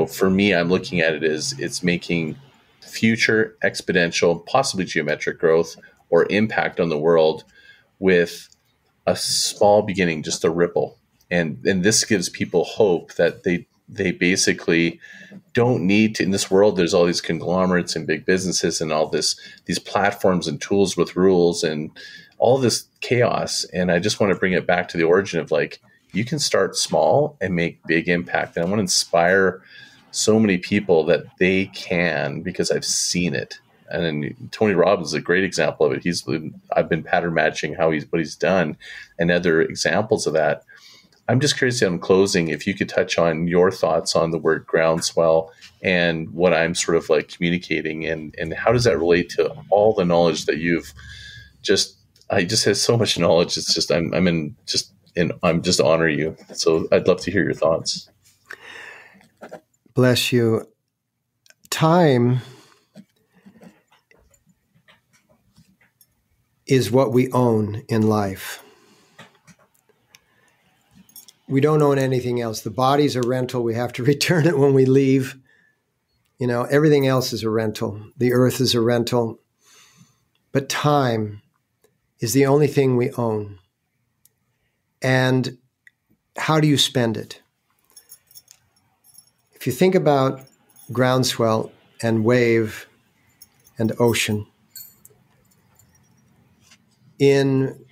for me, I'm looking at it as it's making future exponential, possibly geometric growth or impact on the world with a small beginning, just a ripple. And this gives people hope that they basically don't need to, in this world, there's all these conglomerates and big businesses and all these platforms and tools with rules and all this chaos. And I just want to bring it back to the origin of you can start small and make big impact. And I want to inspire so many people that they can, because I've seen it. And then Tony Robbins is a great example of it. I've been pattern matching what he's done and other examples of that. I'm just curious, in closing, if you could touch on your thoughts on the word Groundswell and what I'm sort of communicating, and how does that relate to all the knowledge that you've just I just have so much knowledge. It's just I'm just honor you. So I'd love to hear your thoughts. Bless you. Time is what we own in life. We don't own anything else. The body's a rental. We have to return it when we leave. Everything else is a rental. The earth is a rental. But time is the only thing we own. And how do you spend it? If you think about groundswell and wave and ocean, in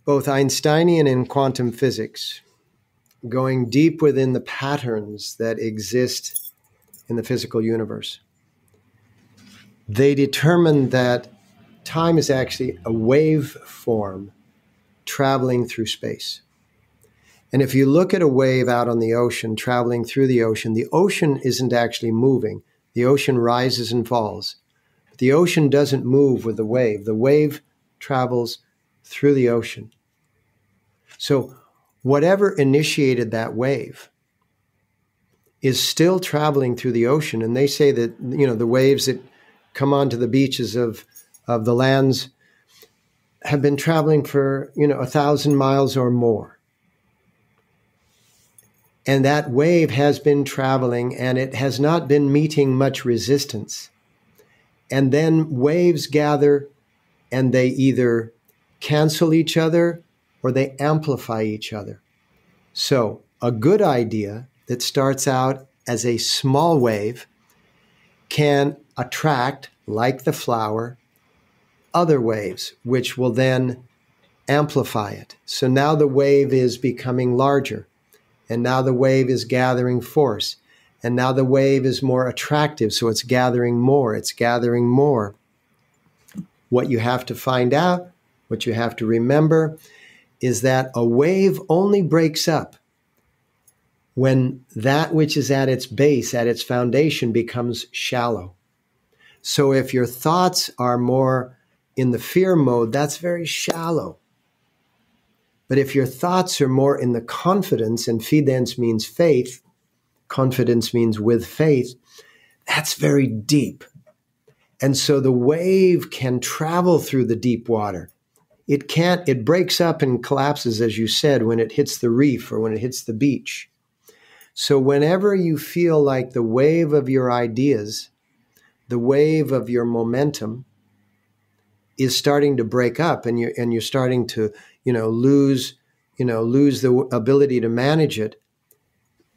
both Einsteinian and quantum physics, going deep within the patterns that exist in the physical universe, they determined that time is actually a wave form traveling through space. And if you look at a wave out on the ocean, traveling through the ocean isn't actually moving. The ocean rises and falls. But the ocean doesn't move with the wave. The wave travels through the ocean. So whatever initiated that wave is still traveling through the ocean. And they say that, the waves that come onto the beaches of the lands have been traveling for, 1,000 miles or more. And that wave has been traveling, and it has not been meeting much resistance. And then waves gather, and they either cancel each other or they amplify each other. So a good idea that starts out as a small wave can attract, like the flower, other waves, which will then amplify it. So now the wave is becoming larger. And now the wave is gathering force. And now the wave is more attractive. So it's gathering more. It's gathering more. What you have to find out, what you have to remember, is that a wave only breaks up when that which is at its base, at its foundation, becomes shallow. So if your thoughts are more in the fear mode, that's very shallow. But if your thoughts are more in the confidence, and fidens means faith, confidence means with faith, that's very deep. And so the wave can travel through the deep water. It breaks up and collapses, as you said, when it hits the reef or when it hits the beach. So whenever you feel like the wave of your ideas, the wave of your momentum is starting to break up, and you're starting to lose the ability to manage it,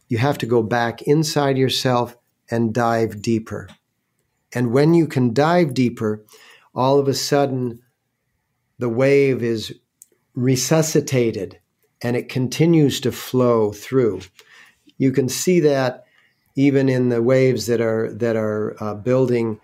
you have to go back inside yourself and dive deeper. And when you can dive deeper, all of a sudden the wave is resuscitated and it continues to flow through. You can see that even in the waves that are building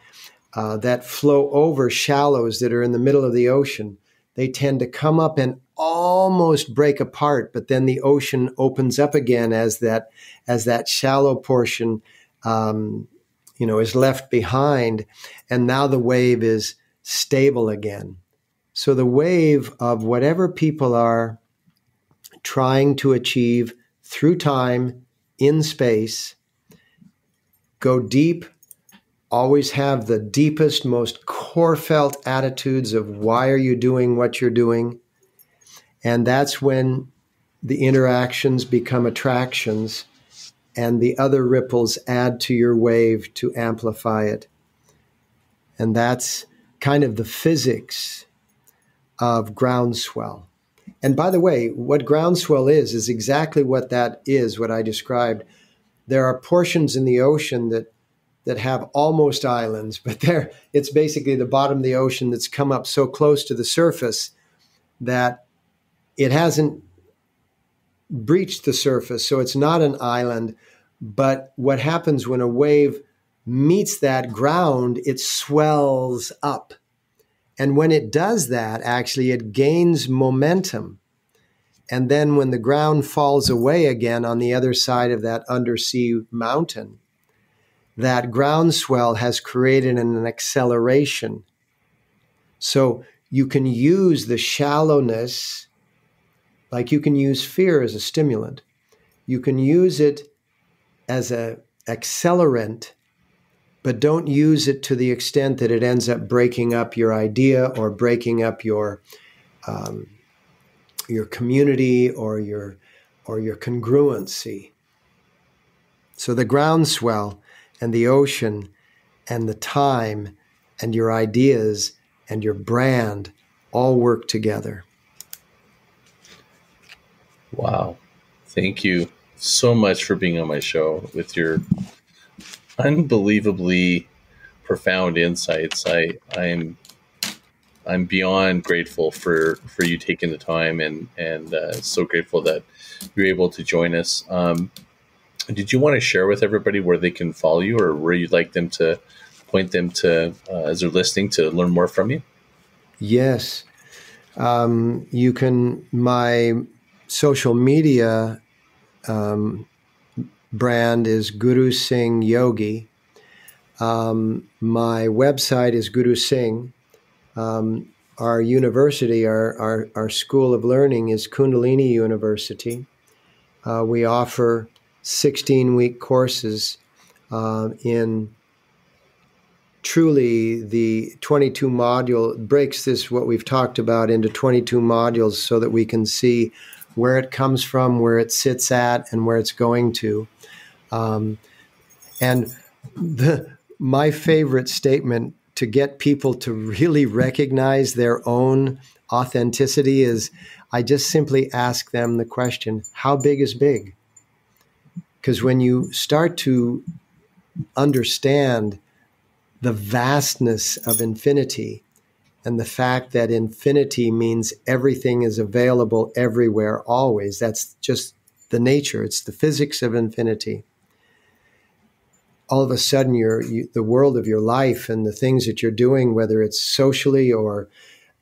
that flow over shallows that are in the middle of the ocean. They tend to come up and almost break apart, but then the ocean opens up again as that shallow portion, is left behind, and now the wave is stable again. So the wave of whatever people are trying to achieve through time, in space, go deep. Always have the deepest, most core felt attitudes of why are you doing what you're doing. And that's when the interactions become attractions and the other ripples add to your wave to amplify it. And that's kind of the physics of groundswell. And by the way, what groundswell is exactly what that is, what I described. There are portions in the ocean that have almost islands, but it's basically the bottom of the ocean that's come up so close to the surface that it hasn't breached the surface. So it's not an island, but what happens when a wave meets that ground, it swells up. And when it does that, actually, it gains momentum. And then when the ground falls away again on the other side of that undersea mountain, that groundswell has created an acceleration. So you can use the shallowness, like you can use fear as a stimulant. You can use it as an accelerant, but don't use it to the extent that it ends up breaking up your idea or breaking up your community or your congruency. So the groundswell and the ocean and the time and your ideas and your brand all work together. Wow. Thank you so much for being on my show with your unbelievably profound insights. I'm beyond grateful for you taking the time and so grateful that you're able to join us. Did you want to share with everybody where they can follow you, or where you'd like them to point them to as they're listening to learn more from you? Yes. You can, my social media brand is Guru Singh Yogi. My website is Guru Singh. Our university, our school of learning is Kundalini University. We offer 16-week courses in truly the 22 module, breaks this, what we've talked about, into 22 modules so that we can see where it comes from, where it sits at, and where it's going to. And my favorite statement to get people to really recognize their own authenticity is, I just simply ask them the question, how big is big? Because when you start to understand the vastness of infinity and the fact that infinity means everything is available everywhere, always, that's just the nature, it's the physics of infinity. All of a sudden, the world of your life and the things that you're doing, whether it's socially or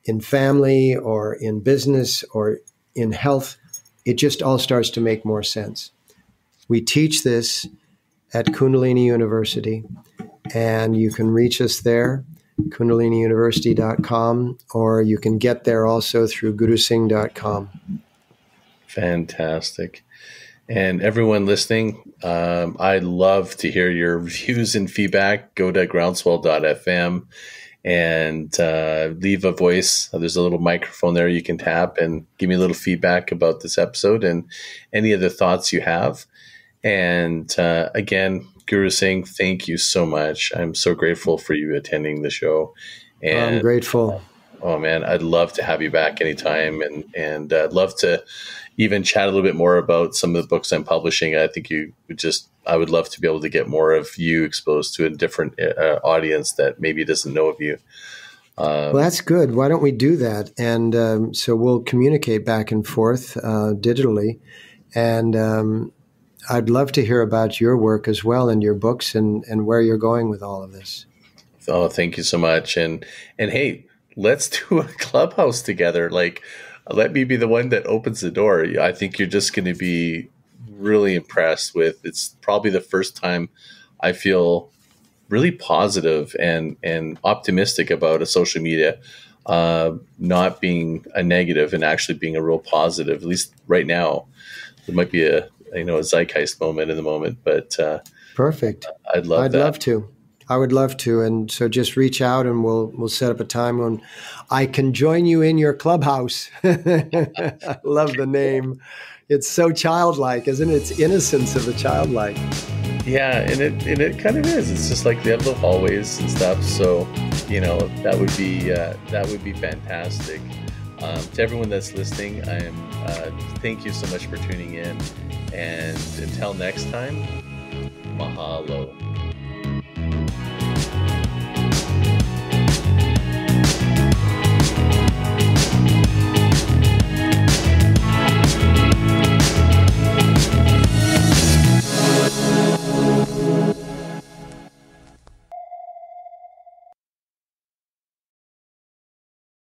in family or in business or in health, it just all starts to make more sense. We teach this at Kundalini University, and you can reach us there, kundaliniuniversity.com, or you can get there also through gurusingh.com. Fantastic. And everyone listening, I'd love to hear your views and feedback. Go to groundswell.fm and leave a voice. There's a little microphone there you can tap and give me a little feedback about this episode and any other thoughts you have. And again, Guru Singh, thank you so much. I'm so grateful for you attending the show. And I'm grateful. Oh man, I'd love to have you back anytime, and I'd love to even chat a little bit more about some of the books I'm publishing. I think I would love to be able to get more of you exposed to a different audience that maybe doesn't know of you. Well, that's good. Why don't we do that? And so we'll communicate back and forth digitally. And I'd love to hear about your work as well and your books and where you're going with all of this. Oh, thank you so much. And hey, let's do a Clubhouse together. Like, let me be the one that opens the door. I think you're just going to be really impressed with. It's probably the first time I feel really positive and optimistic about a social media, not being a negative and actually being a real positive. At least right now, there might be a zeitgeist moment in the moment, but perfect. I'd love to. I would love to. And so just reach out and we'll set up a time when I can join you in your clubhouse. I love the name. It's so childlike, isn't it? It's innocence of the childlike. Yeah, and it kind of is. It's just like they have the hallways and stuff. So, that would be fantastic. To everyone that's listening, thank you so much for tuning in. And until next time, mahalo.